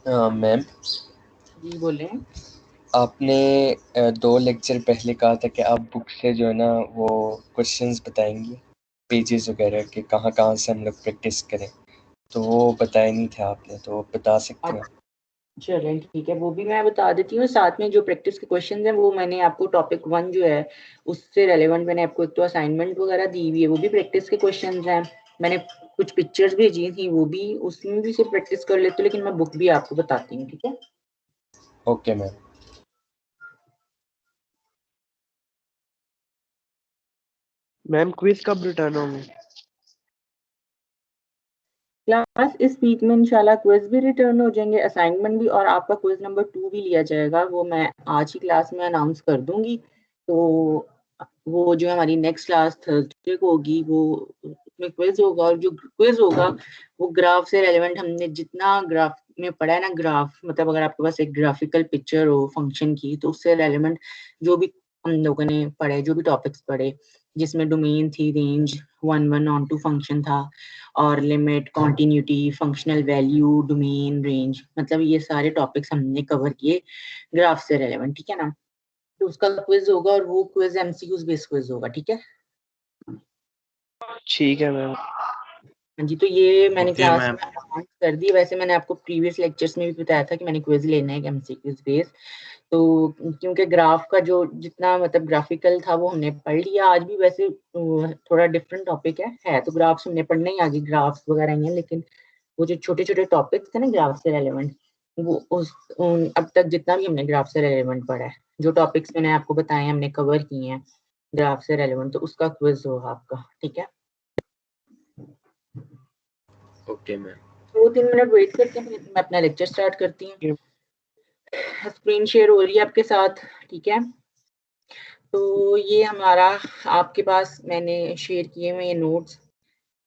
Ma'am, जी बोलें। आपने 2 लेक्चर पहले कहा था कि आप बुक से जो है ना वो क्वेश्चंस बताएंगी, पेजेस वगैरह के कहाँ से हम लोग प्रैक्टिस करें, तो वो बताया नहीं था आपने, तो बता सकते हो? चलें ठीक है, वो भी मैं बता देती हूँ। साथ में जो प्रैक्टिस के क्वेश्चन हैं वो मैंने आपको टॉपिक 1 जो है उससे रेलेवेंट मैंने आपको एक तो असाइनमेंट वगैरह दी हुई है, वो भी प्रैक्टिस के क्वेश्चन हैं। मैंने कुछ पिक्चर्स भेजी थी, वो भी उसमें भी सिर्फ प्रैक्टिस कर लेते हो, लेकिन मैं बुक भी आपको बताती हूँ, ठीक है। Okay ma'am. मैम क्विज कब रिटर्न होंगे? क्लास इस वीक में इंशाल्लाह क्विज भी रिटर्न हो जाएंगे, असाइनमेंट भी, और आपका क्विज नंबर 2 भी लिया जाएगा। वो मैं आज ही क्लास में अनाउंस कर दूंगी। तो वो जो हमारी नेक्स्ट क्लास थर्सडे को होगी, वो उसमें क्विज होगा, और जो क्विज होगा वो ग्राफ से रेलेवेंट, हमने जितना ग्राफ में पढ़ा है ना, ग्राफ मतलब अगर आपके पास एक ग्राफिकल पिक्चर हो फंक्शन की, तो उससे रेलेवेंट जो भी हम लोगों ने पढ़े, जो भी टॉपिक्स पढ़े, जिसमें डोमेन थी, range, one onto function था, और limit, continuity, functional value, domain, range, मतलब ये सारे टॉपिक्स हमने कवर किए ग्राफ से रेलेवेंट, ठीक है ना। तो उसका क्विज होगा, और वो क्विज एमसीक्यूज बेस्ड क्विज होगा, ठीक है। ठीक है मैम। हाँ जी, तो ये मैंने ओके क्लास मैम। में अनाउंस कर दी। वैसे मैंने आपको प्रीवियस लेक्चर्स में भी बताया था कि मैंने क्विज लेना है एमसीक्यूज बेस्ड। तो क्योंकि ग्राफ का जो जितना मतलब ग्राफिकल था वो हमने पढ़ लिया, आज भी वैसे थोड़ा डिफरेंट टॉपिक है तो ग्राफ्स हमने पढ़ने ही, आगे ग्राफ्स वगैरह ही हैं, लेकिन वो जो छोटे छोटे टॉपिक्स थे ना ग्राफ से रेलेवेंट, वो अब तक जितना भी हमने ग्राफ से रेलेवेंट पढ़ा है, जो टॉपिक्स मैंने आपको बताए हमने कवर किए हैं ग्राफ से रेलेवेंट, तो उसका क्विज होगा आपका, ठीक है। Okay ma'am. 2-3 मिनट वेट करते हैं, मैं अपना लेक्चर स्टार्ट करती हूँ। स्क्रीन शेयर हो रही है आपके साथ, ठीक है। तो ये हमारा आपके पास मैंने शेयर किए हुए ये नोट्स,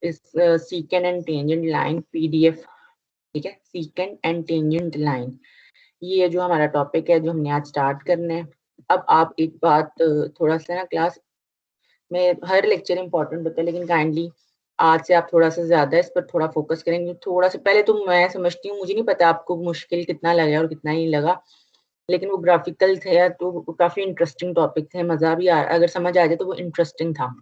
इस सीकेंड एंड टेंजेंट लाइन पीडीएफ, ठीक है। सीकेंड एंड टेंजेंट लाइन, ये जो हमारा टॉपिक है जो हमने आज स्टार्ट करना है। अब आप एक बात, थोड़ा सा ना क्लास में हर लेक्चर इंपॉर्टेंट होता है, लेकिन काइंडली आज से आप थोड़ा सा ज्यादा इस पर थोड़ा फोकस करेंगे। थोड़ा सा पहले तो मैं समझती हूँ, मुझे नहीं पता आपको मुश्किल कितना लगा और कितना नहीं लगा, लेकिन वो ग्राफिकल थे तो वो काफी इंटरेस्टिंग टॉपिक थे, मजा भी आ, अगर समझ आ जाए तो वो इंटरेस्टिंग था।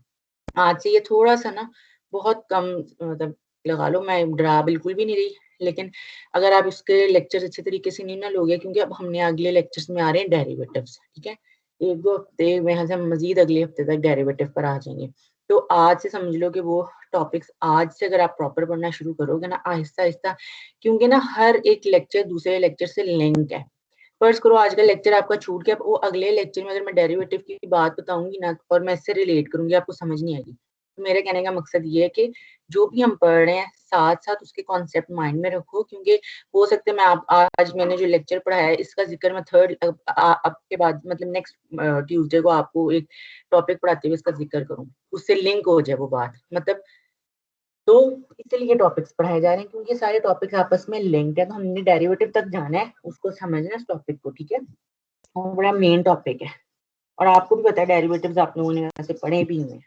आज से ये थोड़ा सा ना बहुत कम, मतलब लगा लो, मैं डरा बिल्कुल भी नहीं रही, लेकिन अगर आप इसके लेक्चर अच्छे तरीके से नहीं ना लोगे, क्योंकि अब हमने अगले लेक्चर्स में आ रहे हैं डेरिवेटिव्स, ठीक है। 1-2 हफ्ते में हम मजीद अगले हफ्ते तक डेरिवेटिव पर आ जाएंगे। तो आज से समझ लो कि वो टॉपिक्स आज से अगर आप प्रॉपर पढ़ना शुरू करोगे ना आहिस्ता आहिस्ता, क्योंकि ना हर एक लेक्चर दूसरे लेक्चर से लिंक है। फर्ज करो आज का लेक्चर आपका छूट गया, वो अगले लेक्चर में अगर मैं डेरिवेटिव की बात बताऊंगी ना और मैं इससे रिलेट करूंगी, आपको समझ नहीं आएगी। तो मेरे कहने का मकसद ये है कि जो भी हम पढ़ रहे हैं साथ साथ उसके कॉन्सेप्ट माइंड में रखो, क्योंकि हो सकता है मैं आज मैंने जो लेक्चर पढ़ा है इसका जिक्र मैं थर्ड अब के बाद मतलब नेक्स्ट ट्यूसडे को आपको एक टॉपिक पढ़ाते हुए इसका जिक्र करूँ, उससे लिंक हो जाए वो बात, मतलब। तो इसलिए टॉपिक्स पढ़ाए जा रहे हैं क्योंकि सारे टॉपिक्स आपस में लिंक्ड है, तो हमने डेरिवेटिव तक जाना है, उसको समझना है इस टॉपिक को, ठीक है। और बड़ा मेन टॉपिक है, और आपको भी पता है डेरिवेटिव्स आप लोगों ने वैसे पढ़े भी हुए हैं,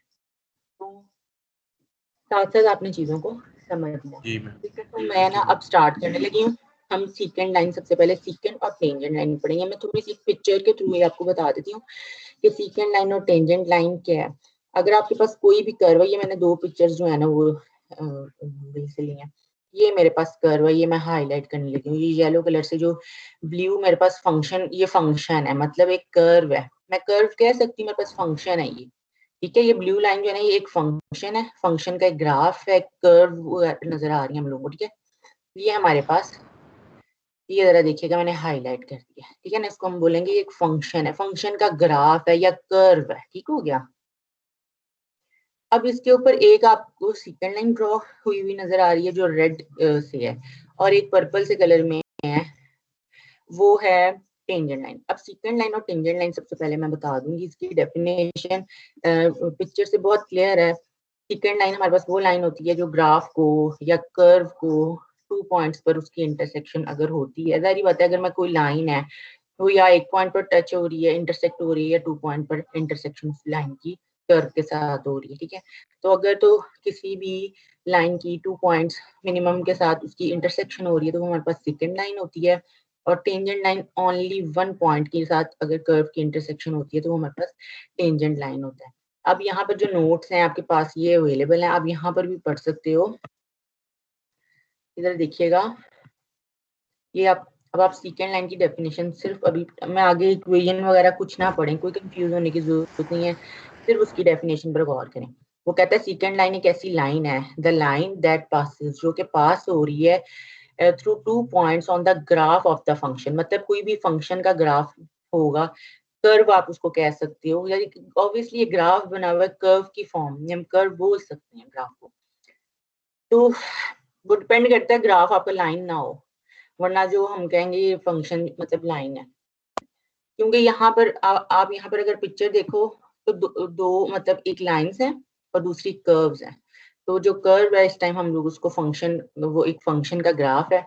तो साथ साथ आपने चीजों को समझना है, जी मैम। ठीक है। तो मैं ना अब स्टार्ट करने लगी हूँ। हम सीकेंड लाइन, सबसे पहले सीकेंड और टेंजेंट लाइन पढ़ेंगे। मैं थोड़ी सी पिक्चर के थ्रू आपको बता देती हूँ कि सीकेंड लाइन और टेंजेंट लाइन क्या है। अगर आपके पास कोई भी कर्व है, ये मैंने 2 पिक्चर्स जो है ना वो से ली हैं, ये मेरे पास कर्व है, ये मैं हाईलाइट करने लगी हूँ। ये येलो कलर से जो ब्लू मेरे पास फंक्शन, ये फंक्शन है, मतलब एक कर्व है, मैं कर्व कह सकती हूँ, मेरे पास फंक्शन है ये, ठीक है। ये ब्लू लाइन जो है ना ये एक फंक्शन है, फंक्शन का एक ग्राफ है, कर्व नजर आ रही है हम लोगों को, ठीक है। ये हमारे पास, ये जरा देखिएगा मैंने हाईलाइट कर दिया, ठीक है ना। इसको हम बोलेंगे एक फंक्शन है, फंक्शन का ग्राफ है या कर्व है, ठीक हो गया। अब इसके ऊपर एक आपको सेकंड लाइन ड्रॉ हुई हुई नजर आ रही है जो रेड से है, और एक पर्पल से कलर में है, वो है टेंजेंट लाइन। अब सेकंड लाइन और टेंजेंट लाइन सबसे पहले मैं बता दूंगी इसकी डेफिनेशन, पिक्चर से बहुत क्लियर है। सेकंड लाइन हमारे पास वो लाइन होती है जो ग्राफ को या कर्व को 2 पॉइंट्स पर उसकी इंटरसेक्शन अगर होती है, जाहिर बात है अगर मैं कोई लाइन है वो या एक पॉइंट पर टच हो रही है, इंटरसेक्ट हो रही है 2 पॉइंट पर इंटरसेक्शन उस लाइन की, कर्व के साथ हो रही है, ठीक है। तो अगर तो किसी भी लाइन की 2 पॉइंट्स मिनिमम के साथ उसकी इंटरसेक्शन हो रही है तो वो हमारे पास सेकंड लाइन होती है, और टेंजेंट लाइन ओनली 1 पॉइंट के साथ अगर कर्व की इंटरसेक्शन होती है तो वो हमारे पास टेंजेंट लाइन होता है। अब यहाँ पर जो नोट्स हैं आपके पास ये अवेलेबल हैं, आप यहाँ पर भी पढ़ सकते हो। इधर देखिएगा, ये आप अब आप सेकंड लाइन की डेफिनेशन सिर्फ अभी मैं आगे इक्वेशन वगैरह कुछ ना पढ़ें, कोई कंफ्यूज होने की जरूरत नहीं है, सिर्फ उसकी डेफिनेशन पर गौर करें। वो कहता है सेकंड लाइन एक ऐसी लाइन है, द लाइन दैट पासेस, जो के पास हो रही है through 2 points on the graph of the function, मतलब कोई भी फंक्शन का ग्राफ होगा, कर्व आप उसको कह सकते हो, यानी ऑब्वियसली ये ग्राफ बना हुआ है कर्व की फॉर्म में, हम कर्व बोल सकते हैं ग्राफ को। तो वो डिपेंड करता है ग्राफ आपका लाइन ना हो, वरना जो हम कहेंगे ये फंक्शन मतलब लाइन है, क्योंकि यहाँ पर आप यहाँ पर अगर पिक्चर देखो तो दो मतलब एक लाइंस है और दूसरी कर्व्स है। तो जो कर्व है इस टाइम हम लोग उसको फंक्शन, वो एक फंक्शन का ग्राफ है,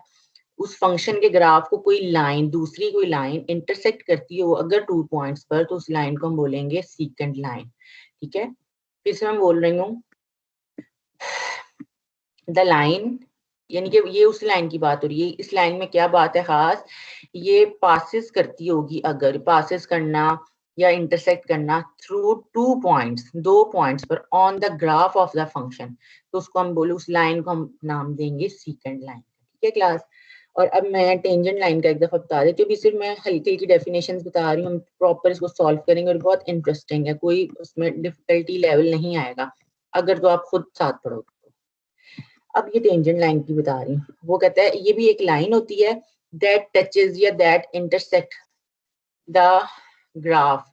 उस फंक्शन के ग्राफ को कोई लाइन दूसरी कोई लाइन इंटरसेक्ट करती हो अगर 2 पॉइंट्स पर, तो उस लाइन को हम बोलेंगे सेकंड लाइन, ठीक है। फिर से मैं बोल रही हूँ, द लाइन, यानी कि ये उस लाइन की बात हो रही है। इस लाइन में क्या बात है खास, ये पासेस करती होगी, अगर पासेस करना या इंटरसेक्ट करना थ्रू 2 पॉइंट्स, 2 पॉइंट्स पर on the graph of the function, तो उसको हम बोले उस लाइन को हम नाम देंगे सेकंड लाइन, ठीक है क्लास। और अब मैं टेंजेंट लाइन का एक दफा बता देती हूँ, सिर्फ मैं हल्की हल्की डेफिनेशंस बता रही हूँ, हम प्रॉपर इसको सॉल्व करेंगे और बहुत इंटरेस्टिंग है, कोई उसमें डिफिकल्टी लेवल नहीं आएगा अगर तो आप खुद साथ पढ़ोगे। अब ये टेंजेंट लाइन की बता रही हूँ, वो कहता है ये भी एक लाइन होती है दैट टचेज या that intersect the graph,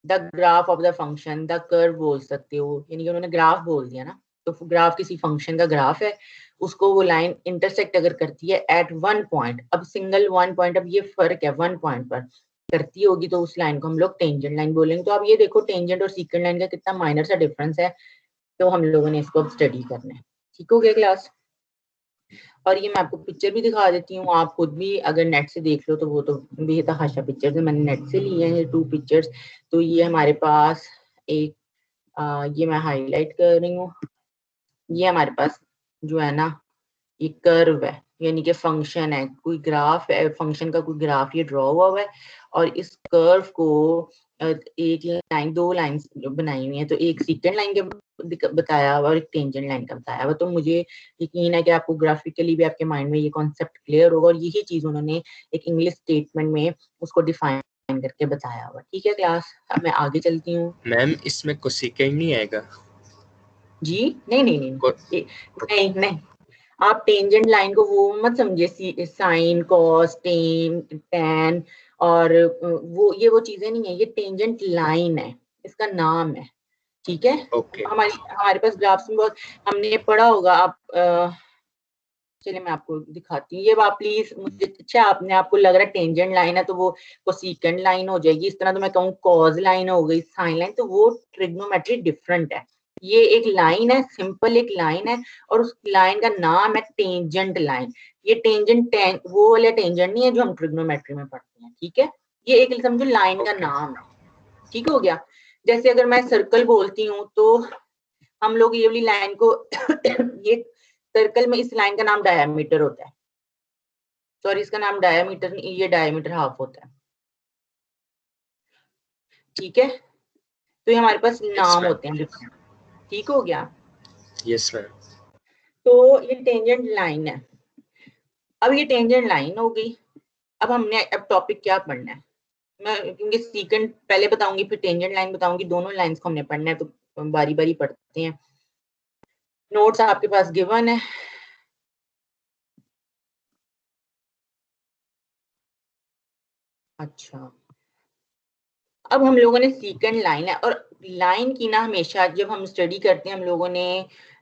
the graph of the function, the curve बोल सकते हो, यानी कि उन्होंने ग्राफ बोल दिया ना, तो ग्राफ किसी फंक्शन का ग्राफ है, उसको वो लाइन इंटरसेक्ट अगर करती है एट 1 पॉइंट, अब सिंगल 1 पॉइंट, अब ये फर्क है 1 पॉइंट पर करती होगी तो उस लाइन को हम लोग टेंजेंट लाइन बोलेंगे। तो अब ये देखो टेंजेंट और सेकंड लाइन का कितना माइनर सा डिफरेंस है, तो हम लोगों ने इसको अब स्टडी करना है, ठीक हो गया क्लास। और ये मैं आपको पिक्चर भी दिखा देती हूँ, आप खुद भी अगर नेट से देख लो तो वो तो बेतहाशा पिक्चर्स है, मैंने नेट से लिए हैं 2 पिक्चर्स। तो ये हमारे पास एक ये मैं हाईलाइट कर रही हूँ, ये हमारे पास जो है ना ये कर्व है, यानी कि फंक्शन है, कोई ग्राफ है, फंक्शन का कोई ग्राफ ये ड्रॉ हुआ है, और इस कर्व को एक लाइन, 2 लाइंस बनाई हुई है, तो एक सेकंड लाइन के बताया हुआ और एक टेंजेंट लाइन का बताया हुआ। तो मुझे यकीन है कि आपको ग्राफिकली भी आपके माइंड में ये कॉन्सेप्ट क्लियर होगा, और यही चीज उन्होंने एक इंग्लिश स्टेटमेंट में उसको डिफाइन करके बताया हुआ, ठीक है क्लास। अब मैं आगे चलती हूँ। मैम इसमें कोसेकेंड नहीं आएगा जी नहीं नहीं नहीं नहीं नहीं, आप टेंजेंट लाइन को वो मत समझिए साइन कॉस टेन टैन और वो चीजें नहीं है, ये टेंजेंट लाइन है, इसका नाम है, ठीक है। ओके हमारे पास ग्राफ्स में बहुत हमने पढ़ा होगा, आप चलिए मैं आपको दिखाती हूँ, ये आप प्लीज मुझे, अच्छा आपने आपको लग रहा है टेंजेंट लाइन है तो वो सेकंड लाइन हो जाएगी, इस तरह तो मैं कहूँ कॉज लाइन हो गई, साइन लाइन, तो वो ट्रिग्नोमेट्री डिफरेंट है। ये एक लाइन है, सिंपल एक लाइन है, और उस लाइन का नाम है टेंजेंट लाइन। ये टेंजेंट वो वाला टेंजेंट नहीं है जो हम ट्रिग्नोमेट्री में पढ़ते हैं, ठीक है। ये एक समझो लाइन का नाम है, ठीक हो गया। जैसे अगर मैं सर्कल बोलती हूँ तो हम लोग ये वाली लाइन को ये सर्कल में इस लाइन का नाम डायमीटर होता है, सॉरी इसका नाम डायमीटर नहीं, ये डायमीटर हाफ होता है, ठीक है। तो ये हमारे पास नाम होते हैं, ठीक हो गया। Yes ma'am. तो ये टेंजेंट लाइन है, अब ये टेंजेंट लाइन हो गई। अब हमने अब टॉपिक क्या पढ़ना है, मैं क्योंकि सेकंड पहले बताऊंगी फिर टेंजेंट लाइन बताऊंगी, दोनों लाइंस को हमने पढ़ना है, तो बारी बारी पढ़ते हैं। नोट्स आपके पास गिवन है, अच्छा। अब हम लोगों ने सेकंड लाइन है, और लाइन की ना हमेशा जब हम स्टडी करते हैं हम लोगों ने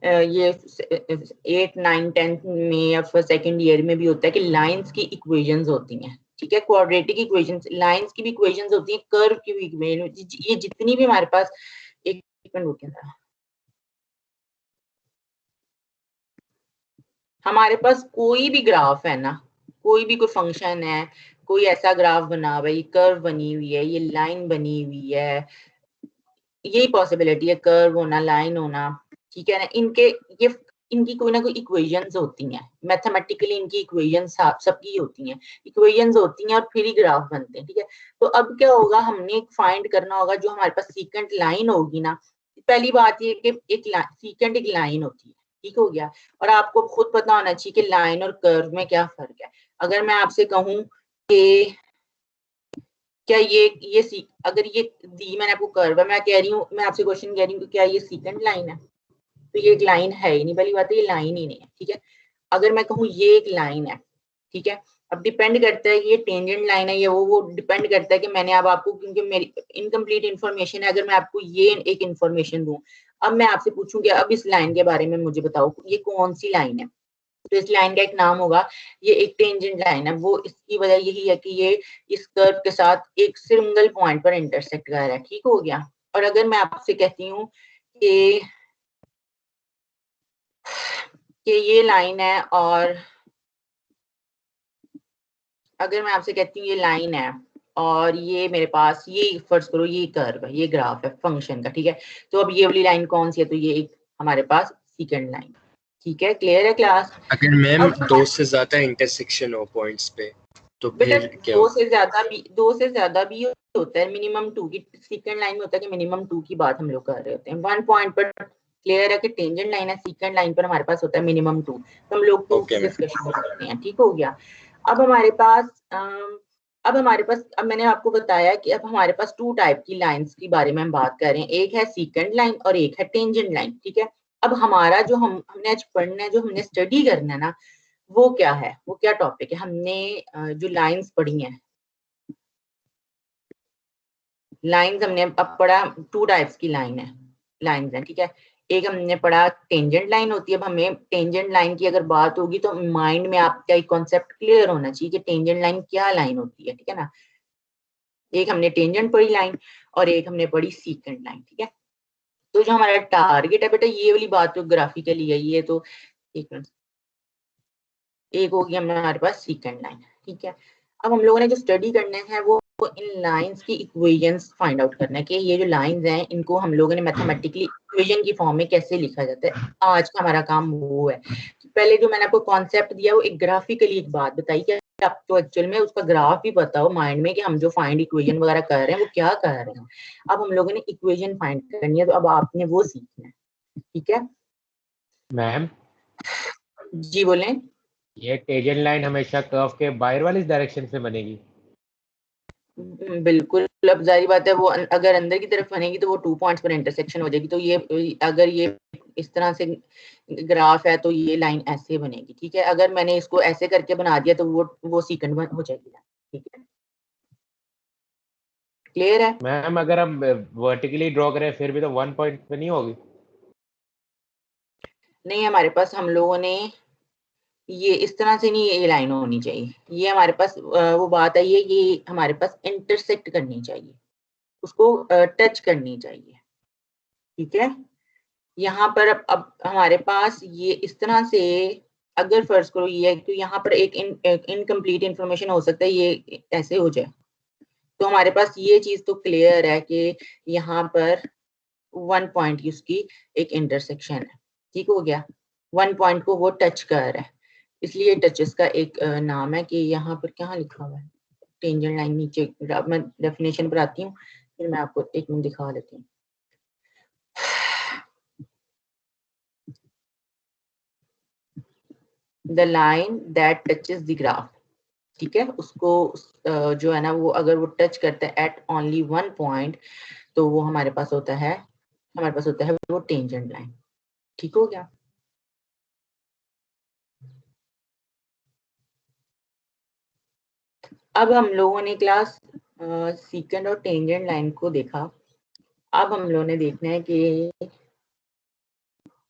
ये 8 9 10 में या फिर सेकंड ईयर में भी होता है कि लाइंस की इक्वेशंस होती हैं, ठीक है। क्वाड्रेटिक इक्वेशंस, लाइंस की भी इक्वेशंस होती हैं, कर्व की भी इक्वेशन, ये जितनी भी हमारे पास एक सेकंड रुक गया, हमारे पास कोई भी ग्राफ है ना, कोई भी कोई फंक्शन है, कोई ऐसा ग्राफ बना हुआ है, ये कर्व बनी हुई है, ये लाइन बनी हुई है, यही पॉसिबिलिटी है, कर्व होना, लाइन होना, ठीक है ना। इनकी कोई ना कोई इक्वेशंस होती हैं, मैथमेटिकली इनकी इक्वेशंस सबकी होती हैं, इक्वेशंस होती हैं और फिर ही ग्राफ बनते हैं, ठीक है। तो अब क्या होगा, हमने फाइंड करना होगा जो हमारे पास सीकेंट लाइन होगी ना। पहली बात ये कि एक सीकेंट एक लाइन होती है, ठीक हो गया। और आपको खुद पता होना चाहिए कि लाइन और कर्व में क्या फर्क है। अगर मैं आपसे कहूं कि क्या ये अगर ये दी मैंने आपको कर्व है, मैं कह रही हूँ, मैं आपसे क्वेश्चन कह रही हूँ कि क्या ये सीकेंट लाइन है, तो ये एक लाइन है ही नहीं, पहली बात है ये लाइन ही नहीं है, ठीक है। अगर मैं कहूँ ये एक लाइन है, ठीक है, अब डिपेंड करता है कि ये टेंजेंट लाइन है या वो डिपेंड करता है कि मैंने अब आपको, क्योंकि मेरी इनकम्प्लीट इन्फॉर्मेशन है, अगर मैं आपको ये एक इन्फॉर्मेशन दूं, अब मैं आपसे पूछूं कि अब इस लाइन के बारे में मुझे बताओ ये कौन सी लाइन है, तो इस लाइन का एक नाम होगा, ये एक टेंजेंट लाइन है। वो इसकी वजह यही है कि ये इस कर्व के साथ एक सिंगल पॉइंट पर इंटरसेक्ट कर रहा है, ठीक हो गया। और अगर मैं आपसे कहती हूँ कि ये लाइन है, और अगर मैं आपसे कहती हूँ ये लाइन है और ये मेरे पास ये फर्ज करो ये कर्व है, ये ग्राफ है फंक्शन का, ठीक है, तो अब ये वाली लाइन कौन सी है, तो ये एक हमारे पास सीकेंट लाइन, ठीक है। क्लियर है क्लास? अगर मैम दो से ज्यादा इंटरसेक्शन हो पॉइंट्स पे तो बेटा फिर क्या दो होगा? से ज्यादा भी होता है, मिनिमम 2 की सीकेंट लाइन में होता है कि मिनिमम 2 की बात हम लोग कर रहे होते हैं। 1 पॉइंट पर क्लियर है कि टेंजेंट लाइन है, सीकेंट लाइन पर हमारे पास होता है मिनिमम 2, तो हम लोग 2 की ओके मैम। डिस्कशन करते हैं, ठीक हो गया। अब हमारे पास अब मैंने आपको बताया कि अब हमारे पास 2 टाइप की लाइंस के बारे में हम बात कर रहे हैं, एक है सीकेंट लाइन और एक है टेंजेंट लाइन, ठीक है। अब हमारा जो हमने आज पढ़ना है, जो हमने स्टडी करना है ना, वो क्या है, वो क्या टॉपिक है, हमने जो लाइंस पढ़ी हैं, लाइंस हमने अब पढ़ा 2 टाइप्स की लाइंस हैं, ठीक है। एक हमने पढ़ा टेंजेंट लाइन होती है। अब हमें टेंजेंट लाइन की अगर बात होगी तो माइंड में आपका एक कॉन्सेप्ट क्लियर होना चाहिए कि टेंजेंट लाइन क्या लाइन होती है, ठीक है ना। एक हमने टेंजेंट पढ़ी लाइन और एक हमने पढ़ी सीकेंट लाइन, ठीक है। तो जो हमारा टारगेट है बेटा, ये वाली बात तो ग्राफिकली है, ये तो एक मिनट, एक होगी हमारे पास सीकेंट लाइन, ठीक है। अब हम लोगों ने जो स्टडी करने हैं वो इन लाइंस की इक्वेशंस फाइंड आउट करना है कि ये जो लाइंस हैं इनको हम लोगों ने मैथमेटिकली इक्वेशन की फॉर्म में कैसे लिखा जाता है। आज का हमारा काम वो है। पहले जो मैंने आपको कॉन्सेप्ट दिया वो एक ग्राफिकली एक बात बताई कि आपको एक्चुअल में उसका ग्राफ भी पता हो माइंड में कि हम जो फाइंड इक्वेशन वगैरह कर रहे हैं वो क्या कर रहे हैं। अब हम लोगों ने इक्वेशन फाइंड करनी है, तो अब आपने वो सीखना है, ठीक है। मैम जी बोलें। ये टेंजेंट लाइन हमेशा कर्व के बाहर वाली डायरेक्शन से बनेगी? बिल्कुल, अब जारी बात है वो अगर अंदर की तरफ बनेगी तो वो 2 पॉइंट्स पर इंटरसेक्शन हो जाएगी। तो ये अगर ये इस तरह से ग्राफ है तो ये लाइन ऐसे बनेगी, ठीक है। अगर मैंने इसको ऐसे करके बना दिया तो वो सीकेंट हो जाएगी, ठीक है। क्लियर है? मैम अगर हम वर्टिकली ड्रॉ करें फिर भी तो 1 पॉइंट पे नहीं होगी? नहीं, हमारे पास हम लोगों ने ये इस तरह से नहीं, ये लाइन होनी चाहिए, ये हमारे पास वो बात है, ये हमारे पास इंटरसेक्ट करनी चाहिए, उसको टच करनी चाहिए, ठीक है। यहाँ पर अब हमारे पास ये इस तरह से अगर फर्ज करो ये है, तो यहाँ पर एक इनकम्प्लीट इंफॉर्मेशन हो सकता है ये ऐसे हो जाए, तो हमारे पास ये चीज तो क्लियर है कि यहाँ पर 1 पॉइंट की उसकी एक इंटरसेक्शन है, ठीक हो गया। 1 पॉइंट को वो टच कर रहा है, इसलिए टचेस का एक नाम है कि यहाँ पर क्या लिखा हुआ है, टेंजेंट लाइन नीचे, अब मैं डेफिनेशन पर आती हूँ फिर मैं आपको एक मिनट दिखा देती हूँ। The line that touches the graph, ठीक है, उसको जो है ना वो अगर वो टच करता है एट ओनली 1 पॉइंट तो वो हमारे पास होता है वो टेंजेंट लाइन, ठीक हो गया। अब हम लोगों ने क्लास सीकेंट और टेंजेंट लाइन को देखा। अब हम लोगों ने देखना है कि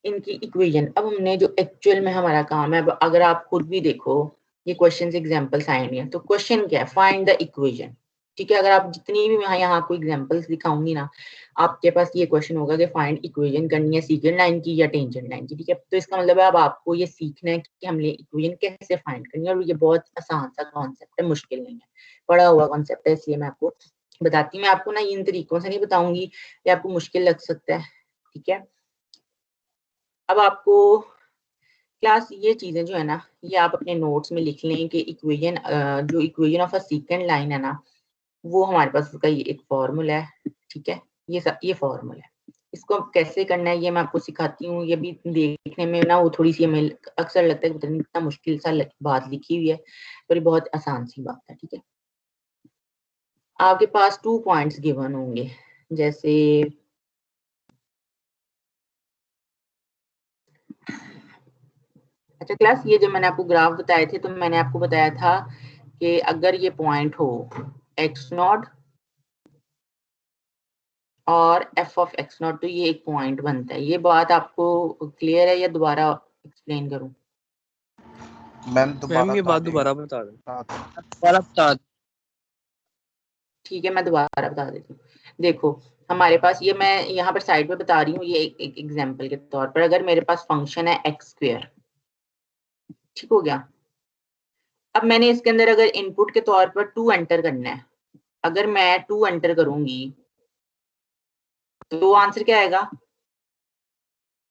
इनकी इक्वेशन, अब हमने जो एक्चुअल में हमारा काम है, अगर आप खुद भी देखो ये क्वेश्चन एग्जाम्पल्स आए हैं, तो क्वेश्चन क्या है, फाइंड द इक्वेशन, ठीक है। अगर आप जितनी भी यहाँ आपको एग्जाम्पल्स दिखाऊंगी ना, आपके पास ये क्वेश्चन होगा कि फाइंड इक्वेशन करनी है सीकेंट लाइन की या टेंजेंट लाइन की, ठीक है। तो इसका मतलब है अब आपको ये सीखना है कि हमने इक्वेशन कैसे फाइंड करनी है, और ये बहुत आसान सा कॉन्सेप्ट है, मुश्किल नहीं है, पढ़ा हुआ कॉन्सेप्ट है, इसलिए मैं आपको बताती हूँ मैं आपको ना, इन तरीकों से नहीं बताऊंगी, ये आपको मुश्किल लग सकता है, ठीक है। अब आपको क्लास ये चीजें जो है ना, ये आप अपने नोट्स में लिख लें कि इक्वेशन, जो equation of a second line है ना, वो हमारे पास उसका ये एक फॉर्मूला है, ठीक है। ये फॉर्मूला है, इसको अब कैसे करना है ये मैं आपको सिखाती हूँ। ये भी देखने में ना वो थोड़ी सी हमें अक्सर लगता है कि पता नहीं कितना मुश्किल सा बात लिखी हुई है, पर ये बहुत आसान सी बात है, ठीक है। आपके पास 2 पॉइंट्स गिवन होंगे, जैसे अच्छा क्लास, ये जब मैंने आपको ग्राफ बताए थे तो मैंने आपको बताया था कि अगर ये पॉइंट हो x0 और f ऑफ x0 तो ये एक पॉइंट बनता है। ये बात आपको क्लियर है या दोबारा एक्सप्लेन करूं? मैम ये बात दोबारा बता दें। ठीक है, मैं दोबारा बता देती हूँ। देखो हमारे पास ये, मैं यहाँ पर साइड पे बता रही हूँ, ये एक एग्जांपल के तौर पर, अगर मेरे पास फंक्शन है x², ठीक हो गया। अब मैंने इसके अंदर अगर इनपुट के तौर पर 2 एंटर करना है, अगर मैं 2 एंटर करूंगी तो आंसर क्या आएगा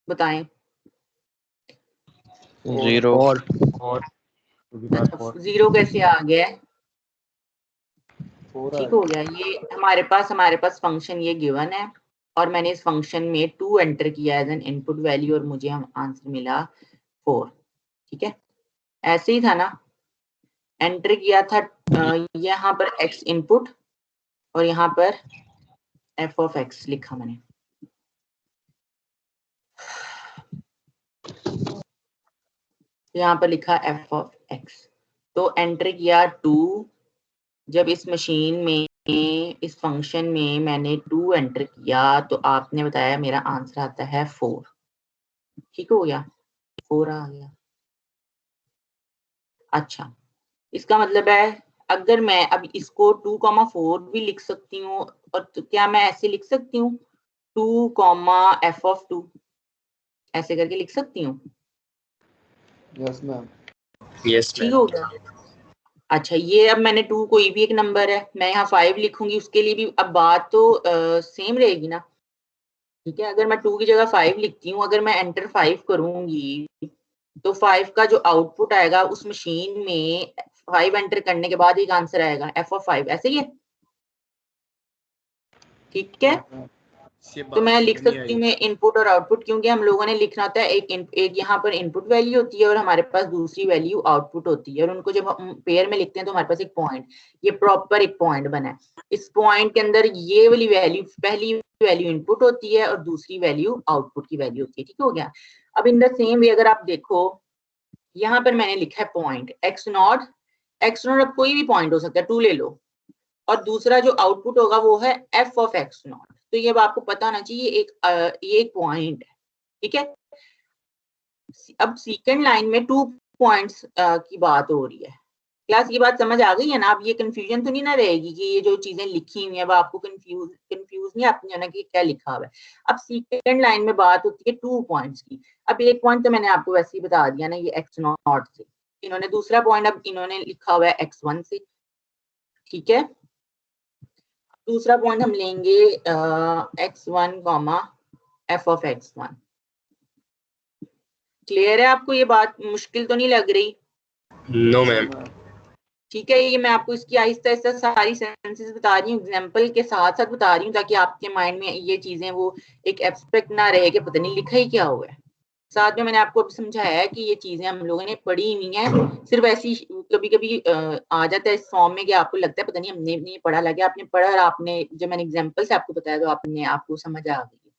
बताएं? 0 अच्छा 0 कैसे आ गया है? ठीक हो गया। ये हमारे पास फंक्शन ये गिवन है और मैंने इस फंक्शन में 2 एंटर किया एज एन इनपुट वैल्यू और मुझे हम आंसर मिला 4, ठीक है। ऐसे ही था ना, एंटर किया था यहाँ पर x इनपुट और यहाँ पर f ऑफ x लिखा मैंने, यहाँ पर लिखा f ऑफ x। तो एंटर किया 2, जब इस मशीन में इस फंक्शन में मैंने 2 एंटर किया तो आपने बताया मेरा आंसर आता है 4, ठीक हो गया, 4 आ गया। अच्छा, इसका मतलब है अगर मैं अब इसको 2,4 भी लिख सकती हूँ, और तो क्या मैं ऐसे लिख सकती हूँ 2, f ऑफ 2 ऐसे करके लिख सकती हूँ? Yes ma'am. ठीक हो गया। अच्छा, ये अब मैंने 2, कोई भी एक नंबर है, मैं यहाँ 5 लिखूंगी, उसके लिए भी अब बात तो सेम रहेगी ना, ठीक है। अगर मैं 2 की जगह 5 लिखती हूँ, अगर मैं एंटर 5 करूंगी तो 5 का जो आउटपुट आएगा उस मशीन में 5 एंटर करने के बाद एक आंसर आएगा f ऑफ 5, ऐसे ही है, ठीक है। तो मैं लिख सकती हूँ मैं इनपुट और आउटपुट, क्योंकि हम लोगों ने लिखना होता है एक यहाँ पर इनपुट वैल्यू होती है और हमारे पास दूसरी वैल्यू आउटपुट होती है, और उनको जब हम पेयर में लिखते हैं तो हमारे पास एक पॉइंट, ये प्रॉपर एक पॉइंट बना है। इस पॉइंट के अंदर ये वाली वैल्यू, पहली वैल्यू इनपुट होती है और दूसरी वैल्यू आउटपुट की वैल्यू होती है, ठीक हो गया। अब इन द सेम वे अगर आप देखो, यहाँ पर मैंने लिखा है पॉइंट x0, अब कोई भी पॉइंट हो सकता है, 2 ले लो, और दूसरा जो आउटपुट होगा वो है f ऑफ x0। तो ये आपको पता होना चाहिए ये एक पॉइंट है, ठीक है। अब सेकंड लाइन में 2 पॉइंट्स की बात हो रही है। क्लास ये बात समझ आ गई है ना? अब ये कंफ्यूजन तो नहीं ना रहेगी कि ये जो चीजें लिखी हुई है वो आपको कंफ्यूज नहीं आपने होना कि क्या लिखा हुआ है। अब सेकंड लाइन में बात होती है 2 पॉइंट्स की। अब एक पॉइंट तो मैंने आपको वैसे ही बता दिया ना, ये x0 से, इन्होंने दूसरा पॉइंट अब इन्होंने लिखा हुआ है x1 से, ठीक है। दूसरा पॉइंट हम लेंगे x1 f of x1। Clear है आपको? ये बात मुश्किल तो नहीं लग रही? No ma'am. ठीक है, ये मैं आपको इसकी आहिस्ता आहिस्ता सारी सेंसेस बता रही हूँ, एग्जांपल के साथ साथ बता रही हूँ, ताकि आपके माइंड में ये चीजें वो एक एब्स्ट्रैक्ट ना रहे कि पता नहीं लिखा ही क्या हुआ है। साथ में मैंने आपको अब समझाया है कि ये चीजें हम लोगों ने पढ़ी हुई हैं, सिर्फ ऐसी कभी कभी आ जाता है इस फॉर्म में कि आपको लगता है पता नहीं हमने नहीं पढ़ा, लगे आपने पढ़ा और आपने जब मैंने एग्जाम्पल से आपको बताया तो आपको समझ आ गई।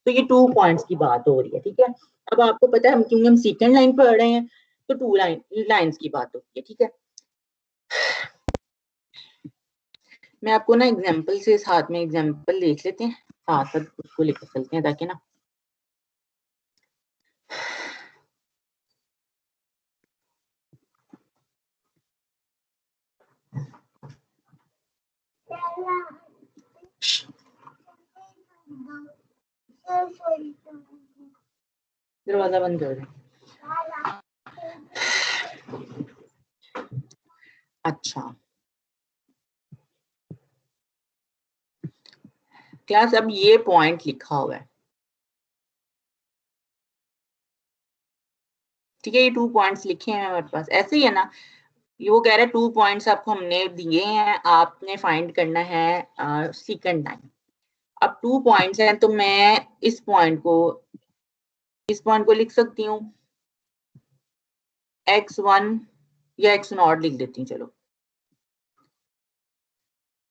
तो ये 2 पॉइंट्स की बात हो रही है, ठीक है। अब आपको पता है क्योंकि हम सेकंड लाइन पढ़ रहे हैं तो 2 लाइन्स की बात होती है, ठीक है। मैं आपको ना एग्जाम्पल से साथ में एग्जाम्पल देख लेते हैं, साथ साथ उसको लेकर चलते हैं ताकि ना दरवाजा बंद कर दें। अच्छा, क्लास अब ये पॉइंट लिखा हुआ है, ठीक है, ये 2 पॉइंट्स लिखे हैं हमारे पास, ऐसे ही है ना। ये वो कह रहा है 2 पॉइंट्स आपको हमने दिए हैं, आपने फाइंड करना है सेकंड लाइन। अब 2 पॉइंट्स हैं तो मैं इस पॉइंट को लिख सकती हूँ x1 या x0 लिख देती हूँ, चलो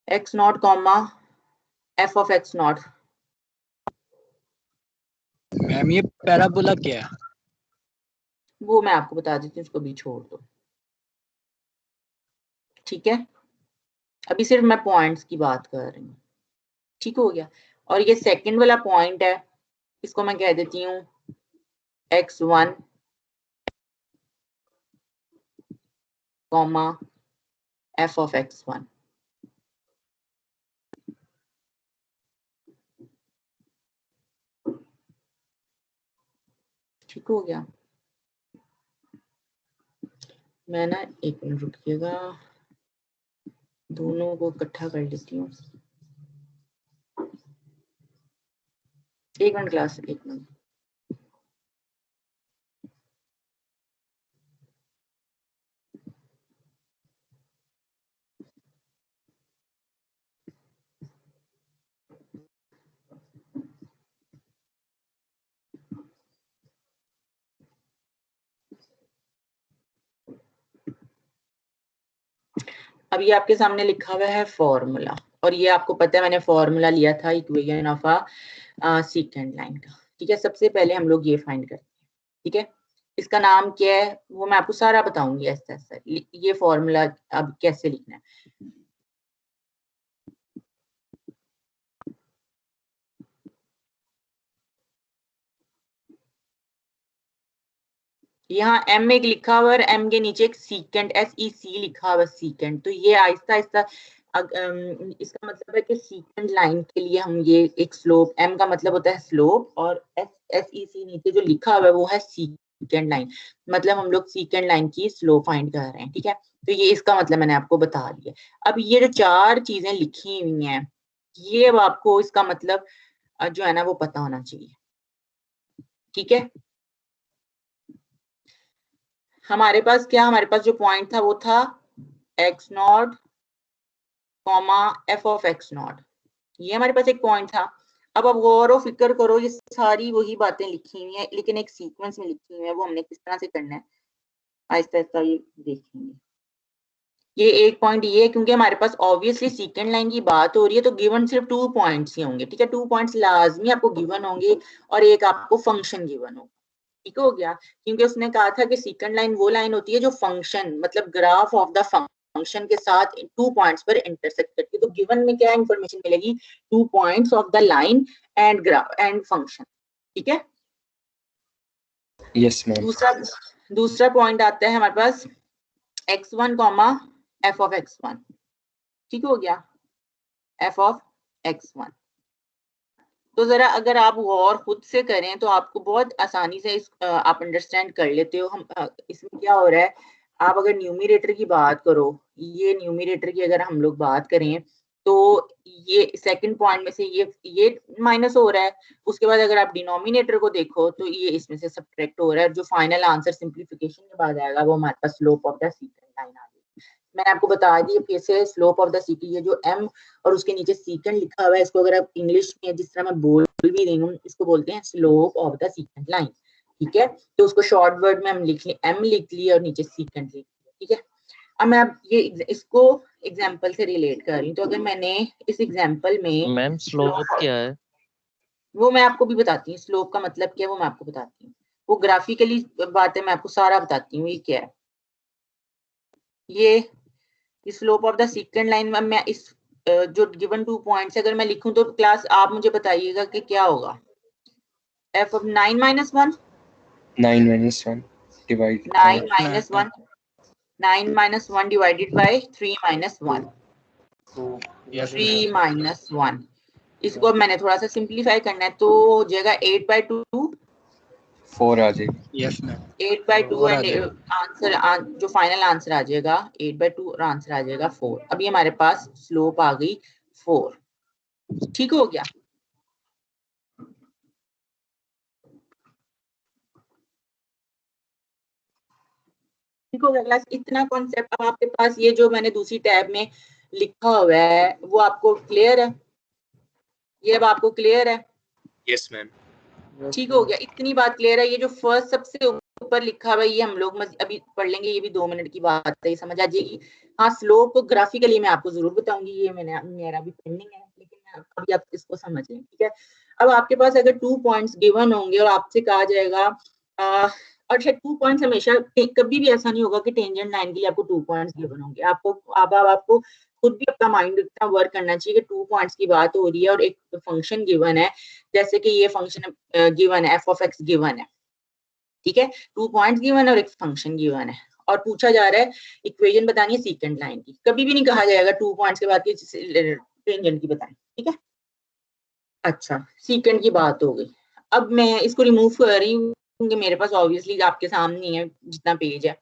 x0 comma f of x0। Ma'am ये पैराबोला क्या है? वो मैं आपको बता देती हूँ, उसको भी छोड़ दो, ठीक है। अभी सिर्फ मैं पॉइंट्स की बात कर रही हूँ, ठीक हो गया। और ये सेकंड वाला पॉइंट है, इसको मैं कह देती हूँ x1 comma f of x1। ठीक हो गया। मैं ना 1 मिनट रुकिएगा, दोनों को इकट्ठा कर लेती हूँ। 1 मिनट क्लास, 1 मिनट। अब ये आपके सामने लिखा हुआ है फॉर्मूला, और ये आपको पता है मैंने फॉर्मूला लिया था इक्वेशन ऑफ सेकंड लाइन का, ठीक है। सबसे पहले हम लोग ये फाइंड करते हैं, ठीक है। इसका नाम क्या है वो मैं आपको सारा बताऊंगी ऐसे ऐसे। ये फॉर्मूला अब कैसे लिखना है, यहाँ m एक लिखा हुआ है, m के नीचे एक सीकेंट SEC लिखा हुआ है सीकेंट। तो ये आहिस्ता आहिस्ता इसका मतलब है कि सीकेंट लाइन के लिए हम ये एक स्लोप, m का मतलब होता है स्लोप, और SEC नीचे जो लिखा हुआ है वो है सीकेंट लाइन, मतलब हम लोग सीकेंट लाइन की स्लोप फाइंड कर रहे हैं, ठीक है। तो ये इसका मतलब मैंने आपको बता दिया। अब ये जो 4 चीजें लिखी हुई हैं, ये अब आपको इसका मतलब जो है ना वो पता होना चाहिए, ठीक है। हमारे पास जो पॉइंट था वो था x0 comma f of x0, ये हमारे पास एक पॉइंट था। अब गौर फिक्र करो, ये सारी वही बातें लिखी हुई हैं लेकिन एक सीक्वेंस में लिखी हुई है, वो हमने किस तरह से करना है आहिस्ता आहिस्ता ये देखेंगे। ये एक पॉइंट ये है क्योंकि हमारे पास ऑब्वियसली सेकंड लाइन की बात हो रही है, तो गिवन सिर्फ 2 पॉइंट्स ही होंगे, ठीक है। 2 पॉइंट्स लाजमी आपको गिवन होंगे और एक आपको फंक्शन गिवन होगा, ठीक हो गया। क्योंकि उसने कहा था कि सेकंड लाइन वो लाइन होती है जो फंक्शन मतलब ग्राफ ऑफ द फंक्शन के साथ 2 पॉइंट्स पर इंटरसेक्ट करती है। तो गिवन में क्या इंफॉर्मेशन मिलेगी, 2 points of the line and graph and function, ठीक है। Yes ma'am. दूसरा पॉइंट आता है हमारे पास x1 comma f of x1, ठीक हो गया, f ऑफ x1। तो जरा अगर आप गौर खुद से करें तो आपको बहुत आसानी से आप अंडरस्टैंड कर लेते हो। हम इसमें क्या हो रहा है, आप अगर न्यूमरेटर की बात करो, ये न्यूमरेटर की अगर हम लोग बात करें तो ये सेकंड पॉइंट में से ये माइनस हो रहा है, उसके बाद अगर आप डिनोमिनेटर को देखो तो ये इसमें से सब्ट्रैक्ट हो रहा है। जो फाइनल आंसर सिंप्लीफिकेशन के बाद आएगा वो हमारे पास slope of the second line आ जाएगी। मैंने आपको बता दी फिर से स्लोप ऑफ द सेकंड, ये जो m और उसके नीचे सेकंड लिखा हुआ है, इसको अगर आप इंग्लिश में जिस तरह मैं बोल भी रही हूँ, इसको बोलते हैं slope of the second line, ठीक है। तो उसको शॉर्ट वर्ड में हम लिख ली, m लिख लिया और नीचे सेकंड लिख लिया, ठीक है। अब मैं ये इसको एग्जांपल से रिलेट कर रही हूँ, तो अगर मैंने इस एग्जांपल में मैम स्लोप क्या है? वो मैं आपको भी बताती हूँ, स्लोप का मतलब क्या है वो मैं आपको बताती हूँ, वो ग्राफिकली बातें मैं आपको सारा बताती हूँ। ये क्या है, ये slope of the second line में मैं इस जो गिवन 2 पॉइंट्स अगर मैं लिखूं तो क्लास आप मुझे बताइएगा कि क्या होगा। f of 9 minus 1 divide 9 minus 1 9 minus 1 divided by 3 minus 1 3 minus 1। इसको अब मैंने थोड़ा सा सिंप्लीफाई करना है तो हो जाएगा 8/2 4 आ जाएगी। Yes ma'am. 8/2 एंड आंसर जो फाइनल आंसर आ जाएगा 8/2 और आंसर आ जाएगा 4। अभी हमारे पास स्लोप आ गई 4, ठीक हो गया। ठीक हो गया क्लास? इतना कॉन्सेप्ट अब आपके पास ये जो मैंने दूसरी टैब में लिखा हुआ है वो आपको क्लियर है? ये अब आपको क्लियर है? Yes ma'am. ठीक हो गया, इतनी बात क्लियर है। ये जो फर्स्ट सबसे ऊपर लिखा हुआ है ये हम लोग अभी पढ़ लेंगे, ये भी 2 मिनट की बात है, ये समझ आ जाएगी। हाँ, स्लोप ग्राफिकली मैं आपको जरूर बताऊंगी, ये मेरा भी पेंडिंग है, लेकिन अभी आप इसको समझ लें, ठीक है। अब आपके पास अगर 2 पॉइंट्स गिवन होंगे और आपसे कहा जाएगा और शायद 2 पॉइंट्स हमेशा कभी भी ऐसा नहीं होगा कि टेंजेंट लाइन के लिए आपको 2 पॉइंट्स गिवन होंगे। आपको खुद भी अपना माइंड इतना वर्क करना चाहिए कि 2 पॉइंट्स की बात हो रही है और एक फंक्शन गिवन है, जैसे कि ये फंक्शन गिवन है, एफ ऑफ एक्स गिवन है, ठीक है। 2 पॉइंट्स गिवन है और एक फंक्शन गिवन है और पूछा जा रहा है इक्वेशन बतानी है सीकेंट लाइन की। कभी भी नहीं कहा जाएगा 2 पॉइंट्स के बाद टेंजेंट की बताएं, ठीक है। अच्छा, सीकेंट की बात हो गई। अब मैं इसको रिमूव कर रही हूँ क्योंकि मेरे पास ऑब्वियसली आपके सामने है जितना पेज है,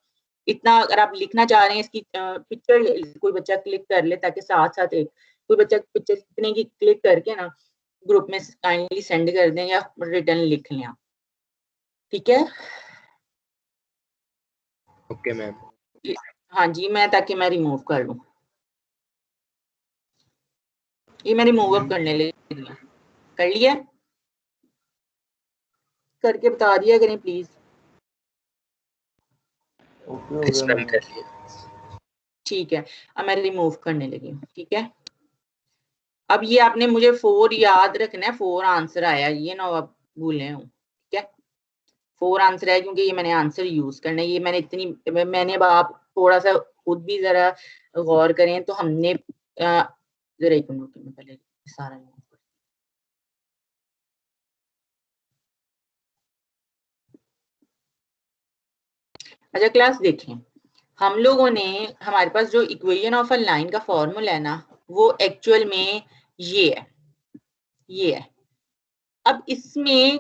इतना अगर आप लिखना चाह रहे हैं इसकी पिक्चर कोई बच्चा क्लिक कर ले, ताकि साथ साथ एक कोई बच्चा पिक्चर इतने की क्लिक करके ना ग्रुप में काइंडली सेंड कर दें या रिटर्न लिख लें आप, ठीक है। Okay ma'am. हाँ जी, मैं ताकि मैं रिमूव कर लूँ, ये मैं रिमूव अप करने लगी, कर लिया, करके बता दिया करें प्लीज। यस मैम कर लिया। ठीक है, अब मैं रिमूव करने लगी हूँ, ठीक है। अब ये आपने मुझे 4 याद रखना है, 4 आंसर आया, ये ना आप भूले हूँ, ठीक है। 4 आंसर है क्योंकि ये मैंने आंसर यूज करना है, ये मैंने अब आप थोड़ा सा खुद भी जरा गौर करें तो हमने जरा एक मिनट में पहले सारा अच्छा क्लास देखें, हम लोगों ने हमारे पास जो इक्वेशन ऑफ अ लाइन का फॉर्मूला है ना वो एक्चुअल में ये है। अब इसमें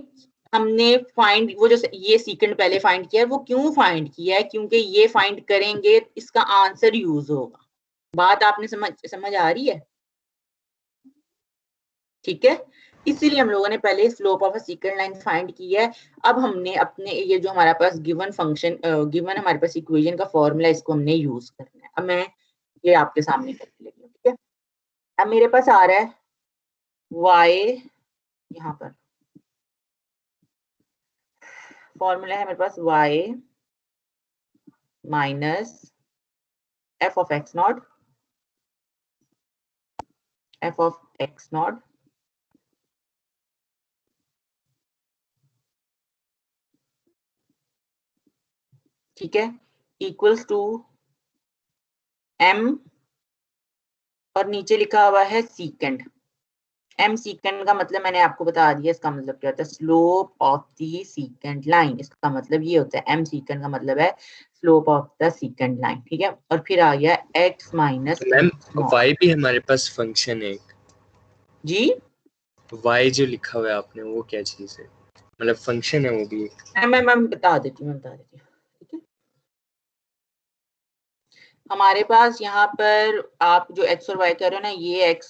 हमने फाइंड वो जो ये सीकेंड पहले फाइंड किया है, वो क्यों फाइंड किया है? क्योंकि ये फाइंड करेंगे इसका आंसर यूज होगा। बात आपने समझ आ रही है? ठीक है, इसीलिए हम लोगों ने पहले slope of a सीकेंड line find की है। अब हमने अपने ये जो हमारे पास गिवन फंक्शन गिवन हमारे पास इक्वेशन का फॉर्मूला, इसको हमने यूज करना है। अब मैं ये आपके सामने करने लगी हूँ, ठीक है। अब मेरे पास आ रहा है y, यहाँ पर फॉर्मूला है मेरे पास y minus f of x not ठीक है, इक्वल्स टू m और नीचे लिखा हुआ है सीकेंड। m सीकेंड का मतलब मैंने आपको बता दिया, इसका मतलब क्या होता है? Slope of the सीकेंड line. इसका मतलब ये होता है m सीकेंड का मतलब है स्लोप ऑफ द सीकेंड लाइन, ठीक है। और फिर आ गया x माइनस मैम y भी हमारे पास फंक्शन है जी। y जो लिखा हुआ है आपने वो क्या चीज है? मतलब फंक्शन है वो भी? मैं बता देती हूँ, ठीक है। हमारे पास यहाँ पर आप जो x और y कर रहे हो ना, ये x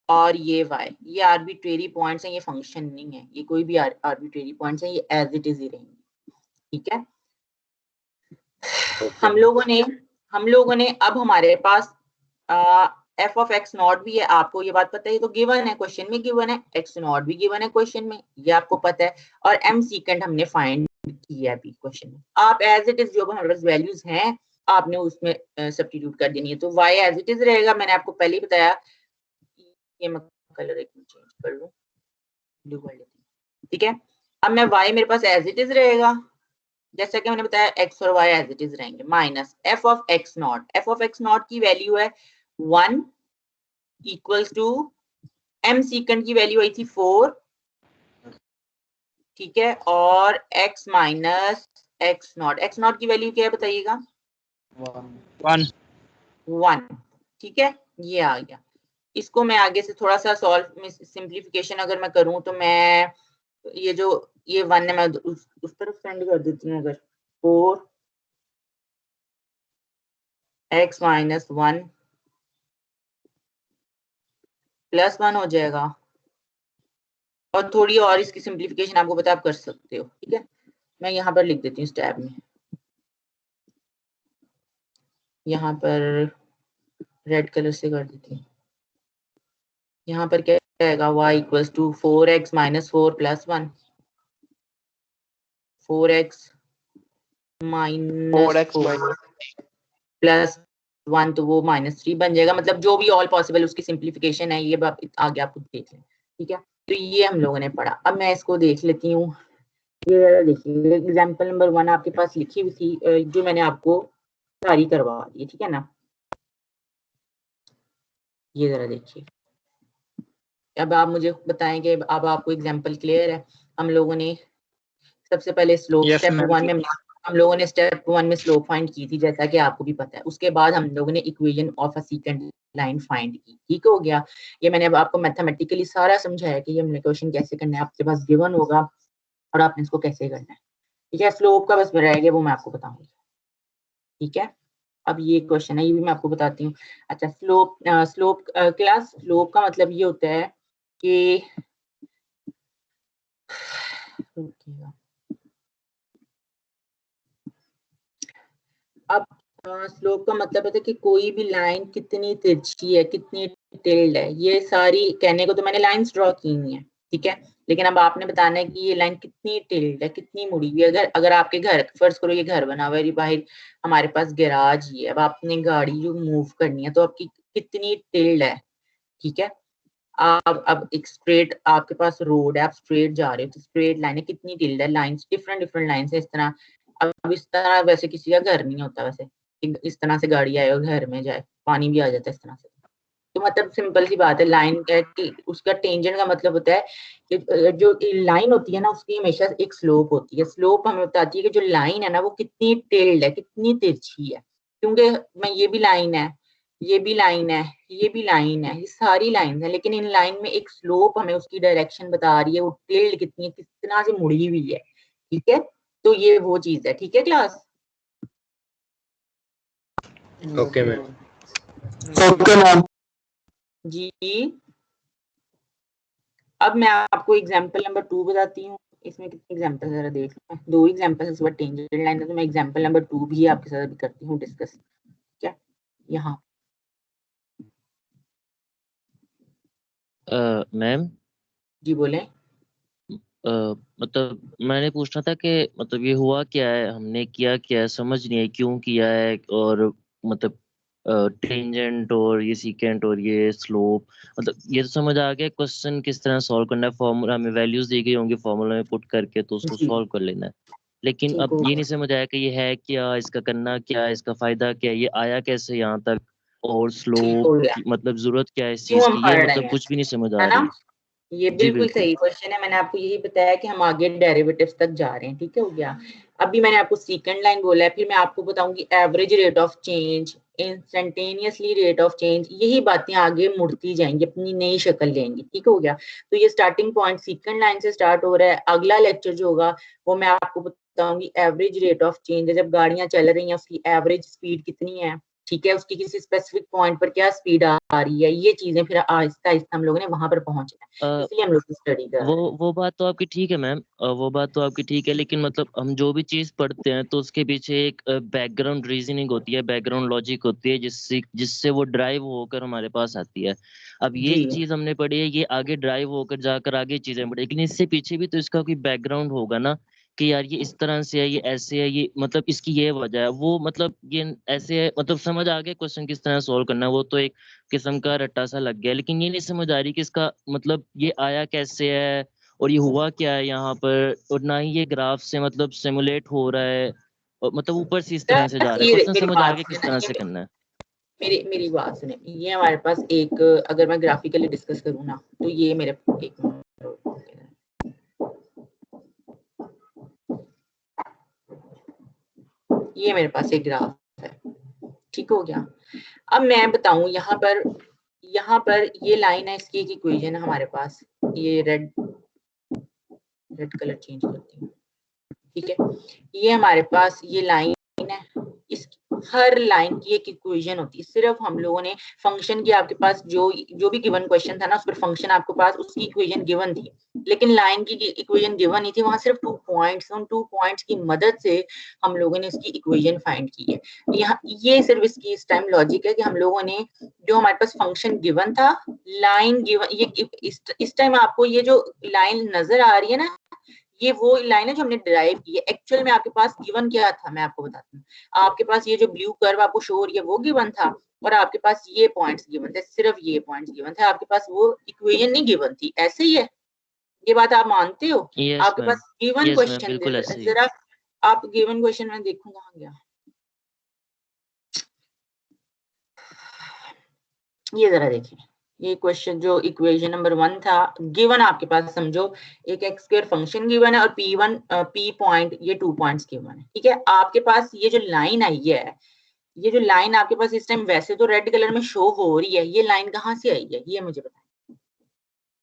और ये y, ये आर्बिट्रेरी पॉइंट्स हैं, ये फंक्शन नहीं है, ये कोई भी आर्बिट्रेरी पॉइंट्स हैं, ये एज इट इज ही रहेंगे, ठीक है। हम लोगों ने अब हमारे पास एफ ऑफ एक्स नॉट भी है, आपको ये बात पता है, तो गिवन है, क्वेश्चन में गिवन है, एक्स नॉट भी गिवन है क्वेश्चन में, ये आपको पता है। और एम सीकेंड हमने फाइंड किया है अभी क्वेश्चन में। आप एज इट इज जो हमारे पास वैल्यूज हैं आपने उसमें सब्स्टिट्यूट कर देनी है, तो y एज इट इज रहेगा, मैंने आपको पहले ही बताया। ये मैं कलर एक चेंज कर लूं, ब्लू कर लेती हूं, ठीक है। अब मैं y मेरे पास एज इट इज रहेगा, जैसा कि मैंने बताया x और y एज इट इज रहेंगे, minus f of x not. f of x not की वैल्यू है 1 इक्वल्स टू m सीकेंड की वैल्यू आई थी 4, ठीक है। और x माइनस x नॉट की वैल्यू क्या है बताइएगा? 1, ठीक है। ये आ गया। इसको मैं आगे से थोड़ा सा सॉल्व में सिंप्लीफिकेशन अगर मैं करूं तो मैं ये जो ये 1 है मैं उस तरफ सेंड कर देती हूँ। अगर 4 x माइनस 1 प्लस 1 हो जाएगा, और थोड़ी और इसकी सिंप्लीफिकेशन आपको पता आप कर सकते हो, ठीक है। मैं यहाँ पर लिख देती हूँ इस टैब में, यहाँ पर रेड कलर से कर देती हूँ। यहाँ पर क्या आएगा, y equals to 4x minus 4 plus 1, 4x minus 4 plus 1 तो वो -3 बन जाएगा। मतलब जो भी ऑल पॉसिबल उसकी सिंप्लीफिकेशन है, ये आगे आपको देख लें, ठीक है। तो ये हम लोगों ने पढ़ा। अब मैं इसको देख लेती हूँ। ये देखिए एग्जाम्पल नंबर 1 आपके पास लिखी हुई थी, जो मैंने आपको सारी करवा दी, ठीक है ना। ये जरा देखिए, अब आप मुझे बताएं कि अब आपको एग्जाम्पल क्लियर है। हम लोगों ने सबसे पहले स्लोप Yes, स्टेप ma'am. 1 में हम लोगों ने स्टेप 1 में स्लोप फाइंड की थी, जैसा कि आपको भी पता है। उसके बाद हम लोगों ने equation of a second line find की, ठीक हो गया। ये मैंने अब आपको मैथमेटिकली सारा समझाया कि ये हमने क्वेश्चन कैसे करना है। आपके पास गिवन होगा और आपने इसको कैसे करना है, ठीक है। स्लोप का बस रह गया, वो मैं आपको बताऊंगी, ठीक है। अब ये क्वेश्चन है, ये भी मैं आपको बताती हूँ। अच्छा, स्लोप क्लास, स्लोप का मतलब ये होता है कि अब स्लोप का मतलब होता है कि कोई भी लाइन कितनी तिरछी है, कितनी टिल्ड है। ये सारी कहने को तो मैंने लाइंस ड्रॉ की हुई हैं, ठीक है, लेकिन अब आपने बताना है कि ये लाइन कितनी टिल्ड है, कितनी मुड़ी हुई है। अगर आपके घर, फर्ज करो ये घर बना हुआ है, बाहर हमारे पास गैराज ही है, अब आपने गाड़ी जो मूव करनी है तो आपकी कितनी टिल्ड है, ठीक है। आप अब एक स्ट्रेट आपके पास रोड है, आप स्ट्रेट जा रहे हो तो स्ट्रेट लाइन है, कितनी टिल्ड है, लाइंस डिफरेंट डिफरेंट लाइंस है, इस तरह। अब इस तरह वैसे किसी का घर नहीं होता वैसे, इस तरह से गाड़ी आए और घर में जाए, पानी भी आ जाता है इस तरह से। तो मतलब सिंपल सी बात है, लाइन का कि उसका टेंजेंट का मतलब होता है कि जो लाइन होती है ना उसकी हमेशा एक स्लोप होती है। स्लोप हमें बताती है कि जो लाइन है ना वो कितनी टेल्ड है, कितनी तिरछी है। क्योंकि मैं ये भी लाइन है, ये भी लाइन है, ये भी लाइन है, ये सारी लाइन है, लेकिन इन लाइन में एक स्लोप हमें उसकी डायरेक्शन बता रही है, वो टिल्ड कितनी है, किस तरह से मुड़ी हुई है, ठीक है। तो ये वो चीज है, ठीक है class. Okay ma'am. Okay, ma'am. जी, अब मैं आपको एग्जांपल नंबर 2 बताती हूँ। इसमें कितने एग्जांपल जरा देख लो, 2 एग्जांपल इस बार टेंजेंट लाइन है, तो मैं एग्जांपल नंबर 2 भी आपके साथ भी करती हूँ डिस्कस, ठीक है। यहाँ मैम, जी बोले। मतलब मैंने पूछना था कि मतलब ये हुआ क्या है, हमने किया क्या है, समझ नहीं है क्यों किया है। और मतलब टेंजेंट और ये सीकेंट और ये स्लोप, मतलब ये तो समझ आ गया क्वेश्चन किस तरह सॉल्व करना है। फॉर्मूला हमें वैल्यूज दी गई होंगी, फॉर्मूला में पुट करके तो उसको जी सॉल्व कर लेना है। लेकिन ठीक अब हो ये गया, नहीं समझ आया कि ये है क्या, इसका करना क्या है, इसका फायदा क्या है, ये आया कैसे यहाँ तक, और ठीक स्लोप हो गया। की मतलब जरूरत क्या है इस क्यों चीज हम की, ये पढ़ रहे मतलब हैं, कुछ भी नहीं समझ आ है ना। रही। ये जी बिल्कुल बिल्कुल। सही क्वेश्चन है। मैंने आपको यही बताया कि हम आगे डेरिवेटिव्स तक जा रहे हैं, ठीक है, हो गया। अभी मैंने आपको सेकंड लाइन बोला है, फिर मैं आपको बताऊंगी average rate of change, instantaneously rate of change, यही बातें आगे मुड़ती जाएंगी, अपनी नई शक्ल लेंगी, ठीक हो गया। तो ये स्टार्टिंग पॉइंट सेकंड लाइन से स्टार्ट हो रहा है। अगला लेक्चर जो होगा वो मैं आपको बताऊंगी एवरेज रेट ऑफ चेंज, जब गाड़ियां चल रही हैं उसकी एवरेज स्पीड कितनी है, ठीक है, उसकी किसी स्पेसिफिक पॉइंट पर क्या स्पीड आ रही है, ये चीजें फिर आहिस्ता आहिस्ता हम लोगों ने वहां पर पहुंचना है, इसलिए हम लोग स्टडी कर रहे हैं। वो बात तो आपकी ठीक है मैम, वो बात तो आपकी ठीक है, लेकिन मतलब हम जो भी चीज पढ़ते हैं तो उसके पीछे एक बैकग्राउंड रीजनिंग होती है, बैकग्राउंड लॉजिक होती है, जिससे जिससे वो ड्राइव होकर हमारे पास आती है। अब ये जी चीज हमने पढ़ी है, ये आगे ड्राइव होकर जाकर आगे चीजें पढ़ी, लेकिन इससे पीछे भी तो इसका कोई बैकग्राउंड होगा ना, कि यार ये इस तरह से है, ये ऐसे है, ये मतलब इसकी ये वजह है, वो मतलब ये ऐसे है, मतलब समझ आ गया क्वेश्चन किस तरह सॉल्व करना है, वो तो एक किस्म का रट्टा सा लग गया। लेकिन ये नहीं समझ आ रही कि इसका मतलब ये आया कैसे है और ये हुआ क्या है यहाँ पर, और ना ही ये ग्राफ से मतलब सिमुलेट हो रहा है, और मतलब ऊपर से इस तरह से जा रहा है। क्वेश्चन मेरी समझ आ बात गया सुने किस ना, तरह ये से करना है। मेरी बात सुने। ये हमारे पास एक, अगर मैं ग्राफिकली डिस्कस करूँ ना, तो ये मेरे एक ये मेरे पास एक ग्राफ है, ठीक हो गया। अब मैं बताऊं यहाँ पर ये लाइन है, इसकी एक इक्वेशन है हमारे पास, ये रेड कलर चेंज करती हूँ, ठीक है। ये हमारे पास ये लाइन है, इस हर लाइन की एक इक्वेशन होती है। सिर्फ हम लोगों ने फंक्शन की, आपके पास जो भी गिवन क्वेश्चन था ना, उस पर फंक्शन आपके पास उसकी इक्वेशन गिवन थी, लेकिन लाइन की इक्वेशन गिवन नहीं थी। वहां सिर्फ 2 पॉइंट्स, उन 2 पॉइंट्स की मदद से हम लोगों ने इसकी इक्वेशन फाइंड की है। यहाँ ये सिर्फ इसकी इस टाइम लॉजिक है कि हम लोगों ने जो हमारे पास फंक्शन गिवन था, लाइन गिवन, ये इस टाइम आपको ये जो लाइन नजर आ रही है ना, ये वो लाइन है जो हमने डिराइव की है। एक्चुअल में आपके पास गिवन क्या था, मैं आपको बताती हूँ। आपके पास ये जो ब्लू कर्व आपको शो हो रही है वो गिवन था, और आपके पास ये पॉइंट्स गिवन थे, सिर्फ ये पॉइंट्स गिवन थे, आपके पास वो इक्वेशन नहीं गिवन थी। ऐसे ही है, ये बात आप मानते हो? यस आपके मैम, पास गिवन यस मैम, क्वेश्चन बिल्कुल ऐसे ही। जरा आप गिवन क्वेश्चन में देखूं कहाँ गया, ये जरा देखिए। ये क्वेश्चन जो इक्वेशन नंबर 1 था, गिवन आपके पास समझो एक एक्स स्क्वायर फंक्शन गिवन है और पी पॉइंट, ये 2 पॉइंट्स गिवन है, ठीक है। आपके पास ये जो लाइन आई है, ये जो लाइन आपके पास इस टाइम वैसे तो रेड कलर में शो हो रही है, ये लाइन कहाँ से आई है, ये मुझे बताएं।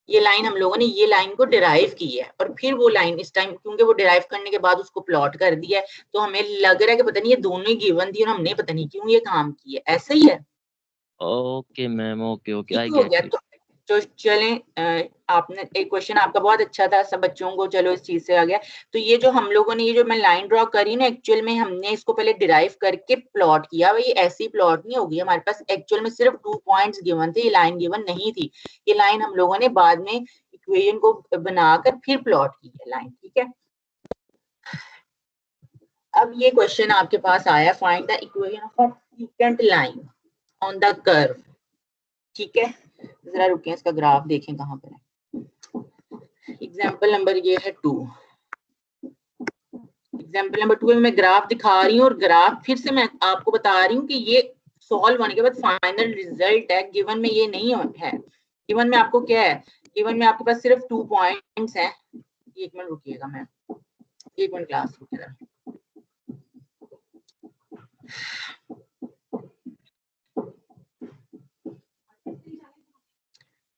ये लाइन हम लोगों ने ये लाइन को डिराइव की है, और फिर वो लाइन इस टाइम, क्योंकि वो डिराइव करने के बाद उसको प्लॉट कर दिया है, तो हमें लग रहा है कि पता नहीं ये दोनों ही गिवन थी और हमने पता नहीं क्यों ये काम की है। ऐसा ही है? ओके मैम, ओके ओके, आई ठीक हो गेट गया। इट। तो चलें, आपने एक क्वेश्चन आपका बहुत अच्छा था, सब बच्चों को चलो इस चीज से आ गया। तो ये जो हम लोगों ने, ये जो मैं लाइन ड्रॉ करी ना, एक्चुअल में हमने इसको पहले डिराइव करके प्लॉट किया। भाई ऐसी प्लॉट नहीं होगी, हमारे पास एक्चुअल में सिर्फ 2 पॉइंट्स गिवन थे, ये लाइन गिवन नहीं थी। ये लाइन हम लोगों ने बाद में इक्वेशन को बनाकर फिर प्लॉट की है लाइन, ठीक है। अब ये क्वेश्चन आपके पास आया, find the equation of a second line on the curve, ठीक है। जरा रुकिए, इसका ग्राफ देखें कहाँ पर है। एग्जाम्पल नंबर ये है 2। एग्जाम्पल नंबर 2 में मैं ग्राफ दिखा रही हूँ, और ग्राफ फिर से मैं आपको बता रही हूँ कि ये सॉल्व होने के बाद फाइनल रिजल्ट है, गिवन में ये नहीं है। गिवन में आपको क्या है, गिवन में आपके पास सिर्फ 2 पॉइंट्स हैं। एक मिनट रुकिएगा, मैं 1 मिनट क्लास रुकिएगा।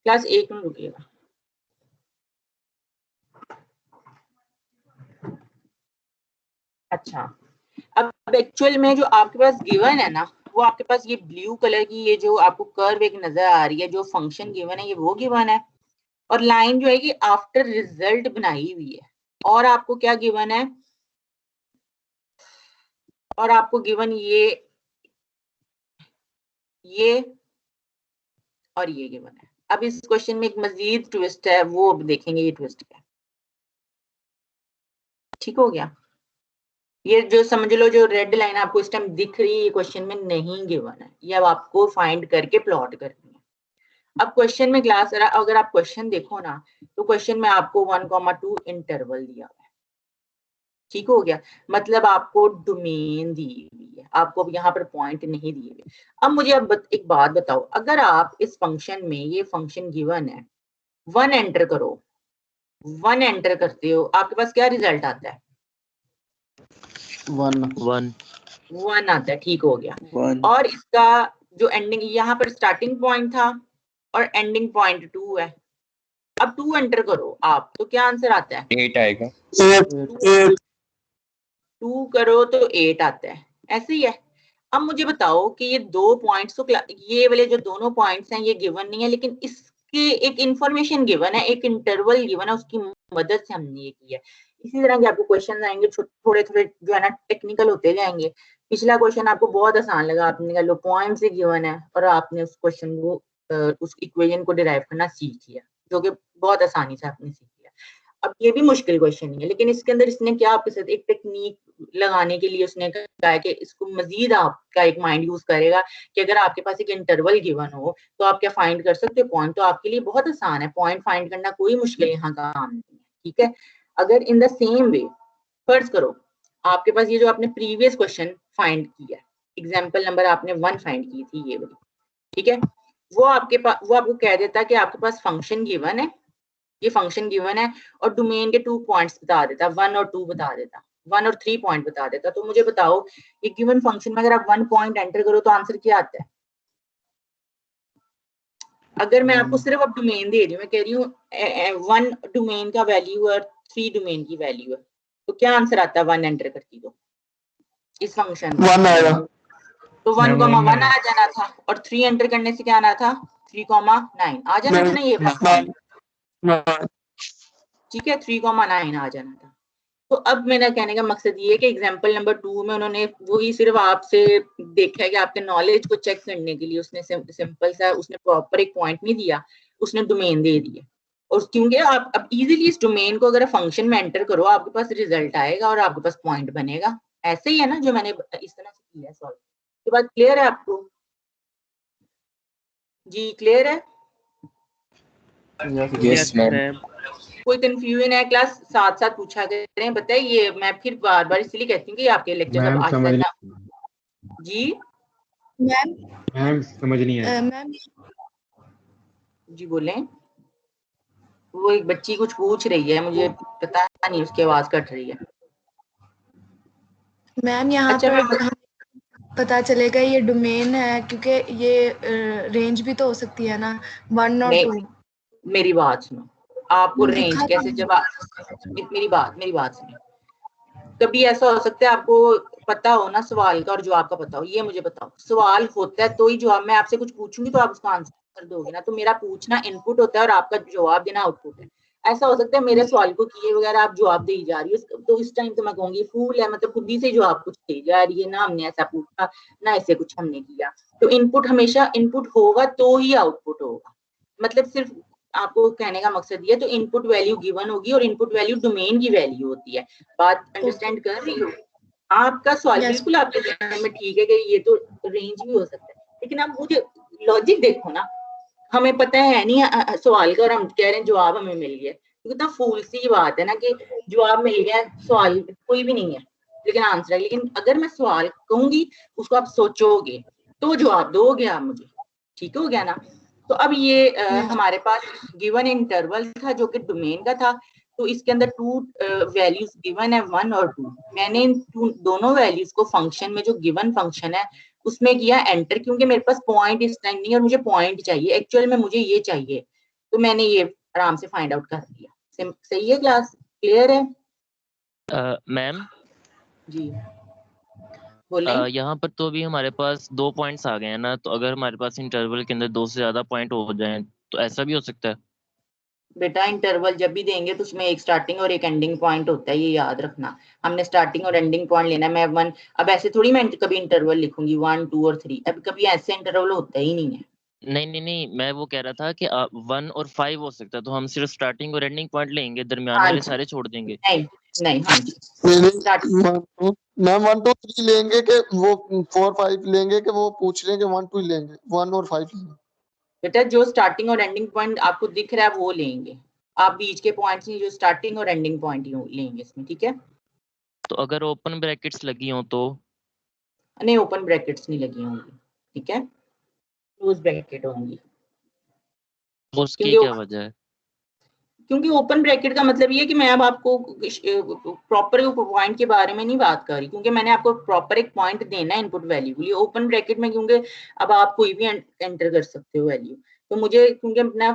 क्लास 1 मिनट रुकिएगा। अच्छा, अब एक्चुअल में जो आपके पास गिवन है ना, वो आपके पास ये ब्लू कलर की ये जो आपको कर्व एक नजर आ रही है, जो फंक्शन गिवन है, ये वो गिवन है। और लाइन जो है कि आफ्टर रिजल्ट बनाई हुई है। और आपको क्या गिवन है, और आपको गिवन ये और ये गिवन है। अब इस क्वेश्चन में एक मजीद ट्विस्ट है, वो अब देखेंगे ये ट्विस्ट क्या है। ठीक हो गया? ये जो समझ लो, जो रेड लाइन आपको इस टाइम दिख रही है, ये क्वेश्चन में नहीं गिवन है, ये अब आपको फाइंड करके प्लॉट करनी है। अब क्वेश्चन में क्लास, अगर आप क्वेश्चन देखो ना, तो क्वेश्चन में आपको 1,2 इंटरवल दिया हुआ है। ठीक हो गया? मतलब आपको डोमेन दी हुई है, आपको अब यहाँ पर पॉइंट नहीं दिए हुए। अब मुझे अब एक बात बताओ, अगर आप इस फंक्शन में, ये फंक्शन गिवन है, 1 एंटर करो, 1 एंटर करते हो, आपके पास क्या रिजल्ट आता है? 1 आता है। ठीक हो गया। 1 और इसका जो एंडिंग, यहाँ पर स्टार्टिंग पॉइंट था और एंडिंग पॉइंट 2 है। अब 2 एंटर करो आप, तो क्या आंसर आता है? 8 आएगा। 2 करो तो 8 आता है। ऐसे ही है। अब मुझे बताओ कि ये 2 पॉइंट्स, तो ये वाले जो दोनों पॉइंट्स हैं, ये गिवन नहीं है, लेकिन इसके एक इंफॉर्मेशन गिवन है, एक इंटरवल गिवन है, उसकी मदद से हमने ये किया। इसी तरह के आपको क्वेश्चन आएंगे, थोड़े थोड़े जो है ना टेक्निकल होते जाएंगे। पिछला क्वेश्चन आपको बहुत आसान लगा, आपने कहा लो पॉइंट से गिवन है, और आपने उस क्वेश्चन को, उस इक्वेशन को डिराइव करना सीख लिया, जो कि बहुत आसानी से आपने सीख लिया। अब ये भी मुश्किल क्वेश्चन नहीं है, लेकिन इसके अंदर इसने क्या आपके साथ एक टेक्निक लगाने के लिए उसने कहा है कि इसको मजीद आपका एक माइंड यूज करेगा कि अगर आपके पास एक इंटरवल गिवन हो तो आप क्या फाइंड कर सकते हो पॉइंट। तो आपके लिए बहुत आसान है, पॉइंट फाइंड करना कोई मुश्किल यहाँ का काम नहीं है। ठीक है? अगर इन द सेम वे फर्ज करो आपके पास ये जो आपने प्रीवियस क्वेश्चन फाइंड किया, एग्जाम्पल नंबर आपने 1 फाइंड की थी, ये वाली, ठीक है, वो आपको कह देता है कि आपके पास फंक्शन गिवन है, ये फंक्शन गिवन है, और डोमेन के 2 पॉइंट्स बता देता, 1 और 2 बता देता, 1 और 3 पॉइंट बता देता। तो मुझे बताओ, ये गिवन फंक्शन में अगर आप 1 पॉइंट एंटर करो तो आंसर क्या आता है? अगर मैं आपको सिर्फ अब डोमेन दे रही हूँ, मैं कह रही हूँ 1 डोमेन का वैल्यू और 3 डोमेन की वैल्यू है, तो क्या आंसर आता है 1 एंटर करती तो इस फंक्शन में? 1 आएगा। तो 1,1 आ जाना था और 3 एंटर करने से क्या आना था 3,9 आ जाना था ना ये वाला। ठीक है 3,9 आ जाना था। तो अब मेरा कहने का मकसद ये है कि एग्जांपल नंबर 2 में उन्होंने वही सिर्फ आपसे देखा है कि आपके नॉलेज को चेक करने के लिए उसने सिंपल सा उसने प्रॉपर एक पॉइंट नहीं दिया, उसने डोमेन दे दिया। और क्योंकि आप अब इजीली इस डोमेन को अगर फंक्शन में एंटर करो आपके पास रिजल्ट आएगा और आपके पास पॉइंट बनेगा। ऐसे ही है ना जो मैंने इस तरह से किया है सॉल्व। ये बात क्लियर है आपको? जी क्लियर है? Yes ma'am. कोई कंफ्यूजन है क्लास साथ साथ पूछा करें। बताइए मैं फिर बार बार इसलिए कहती हूँ कि आपके लेक्चर अब समझ आसान नहीं जी मैम समझ नहीं है मैम जी बोलें। वो एक बच्ची कुछ पूछ रही है मुझे पता नहीं उसकी आवाज कट रही है। मैम यहाँ अच्छा पर हमें पता चलेगा ये डोमेन है क्योंकि ये रेंज भी तो हो सकती है ना 1 और 2। मेरी बात सुनो आपको रेंज लिखा कैसे जब मेरी बात सुनो। कभी ऐसा हो सकता है आपको पता हो ना सवाल का और जवाब का पता हो। ये मुझे बताओ सवाल होता है तो ही जवाब। मैं आपसे कुछ पूछूंगी तो आप उसका आंसर दोगे ना। तो मेरा पूछना इनपुट होता है और आपका जवाब देना आउटपुट है। ऐसा हो सकता है मेरे सवाल को किए वगैरह आप जवाब दे जा रही हो तो इस टाइम तो मैं कहूंगी फूल है मतलब खुद ही से जवाब कुछ दे जा रही है ना हमने ऐसा पूछा ना ऐसे कुछ हमने किया। तो इनपुट हमेशा इनपुट होगा तो ही आउटपुट होगा। मतलब सिर्फ आपको कहने का मकसद ये तो इनपुट वैल्यू गिवन होगी और इनपुट वैल्यू डोमेन की वैल्यू होती है। बात अंडरस्टैंड कर रही हो? आपका सवाल बिल्कुल आपके ध्यान में ठीक है कि ये तो रेंज भी हो सकता है लेकिन आप मुझे लॉजिक देखो ना। हमें पता है नहीं सवाल का और हम कह रहे हैं जवाब हमें मिल गया। कितना फूल सी बात है ना कि जवाब मिल गया सवाल कोई भी नहीं है लेकिन आंसर है। लेकिन अगर मैं सवाल कहूंगी उसको आप सोचोगे तो जवाब दोगे आप मुझे। ठीक हो गया ना? तो अब ये हमारे पास गिवन इंटरवल था जो कि डोमेन का था। तो इसके अंदर 2 वैल्यूज गिवन है 1 और 2। मैंने इन दोनों वैल्यूज को फंक्शन में जो गिवन फंक्शन है उसमें किया एंटर क्योंकि मेरे पास पॉइंट इस टाइम नहीं और मुझे पॉइंट चाहिए। एक्चुअल में मुझे ये चाहिए तो मैंने ये आराम से फाइंड आउट कर दिया। सही है क्लास? क्लियर है? मैम जी बोलें। यहाँ पर तो अभी हमारे पास 2 पॉइंट्स आ गए हैं ना, तो अगर हमारे पास इंटरवल के अंदर 2 से ज्यादा पॉइंट हो जाएं तो ऐसा भी हो सकता है? बेटा इंटरवल जब भी देंगे तो उसमें एक स्टार्टिंग और एक एंडिंग पॉइंट होता है ये याद रखना। हमने स्टार्टिंग और एंडिंग पॉइंट लेना है। मैं 1 अब ऐसे थोड़ी मैं कभी इंटरवल लिखूंगी 1 2 और 3। अब कभी ऐसे इंटरवल होता ही नहीं है। नहीं, मैं वो कह रहा था कि 1 और 5 हो सकता है, तो हम सिर्फ स्टार्टिंग और एंडिंग पॉइंट लेंगे, दरमियान हाँ वाले जी सारे छोड़ देंगे। नहीं हाँ जी मैम 1 2 3 लेंगे कि वो 4 5 लेंगे कि वो पूछ लेंगे 1 2 लेंगे 1 और 5 लेंगे। बेटा जो स्टार्टिंग और एंडिंग पॉइंट आपको दिख रहा है वो लेंगे। आप बीच के पॉइंट्स नहीं जो स्टार्टिंग और एंडिंग पॉइंट लेंगे इसमें। ठीक है? तो अगर ओपन ब्रैकेट्स लगी हो तो? नहीं ओपन ब्रैकेट्स नहीं लगी होंगी। ठीक है क्लोज ब्रैकेट होंगी। उसकी क्या वजह है? क्योंकि ओपन ब्रैकेट का मतलब ये है कि मैं अब आपको प्रॉपर पॉइंट के बारे में नहीं बात कर रही क्योंकि मैंने आपको प्रॉपर एक पॉइंट देना है इनपुट वैल्यू के लिए। ओपन ब्रैकेट में क्योंकि अब आप कोई भी एंटर कर सकते हो वैल्यू। तो मुझे क्योंकि अपना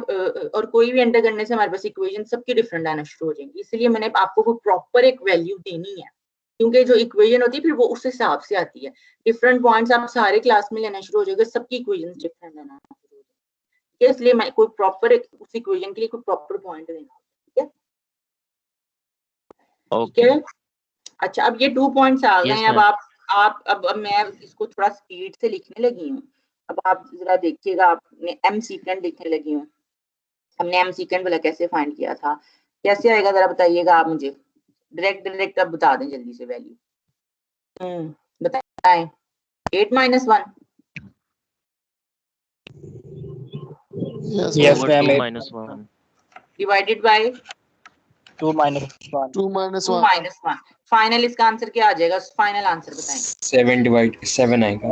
और कोई भी एंटर करने से हमारे पास इक्वेशन सबकी डिफरेंट आना शुरू हो जाएंगी। इसलिए मैंने आपको प्रॉपर एक वैल्यू देनी है क्योंकि जो इक्वेशन होती है फिर वो उस हिसाब से आती है। डिफरेंट पॉइंट्स आप सारे क्लास में लेना शुरू हो जाएगा सबकी इक्वेशन डिफरेंट आना शुरू हो जाएगी। इसलिए मैं कोई प्रॉपर उस इक्वेशन के लिए कोई प्रॉपर पॉइंट देना। ठीक है? अच्छा अब ये 2 पॉइंट्स आ गए हैं। अब आप अब मैं इसको थोड़ा स्पीड से लिखने लगी हूँ। अब आप जरा देखिएगा आपने एम सीकेंड लिखने लगी हूँ। हमने एम सीकेंड वाला कैसे फाइंड किया था कैसे आएगा जरा बताइएगा आप मुझे। डायरेक्ट अब बता दें जल्दी से वैल्यू बताएं। 8 - 1 yes ma'am 2 - 1 divided by 2 - 1 final इसका आंसर क्या आ जाएगा? फाइनल आंसर बताएं। 7 आएगा।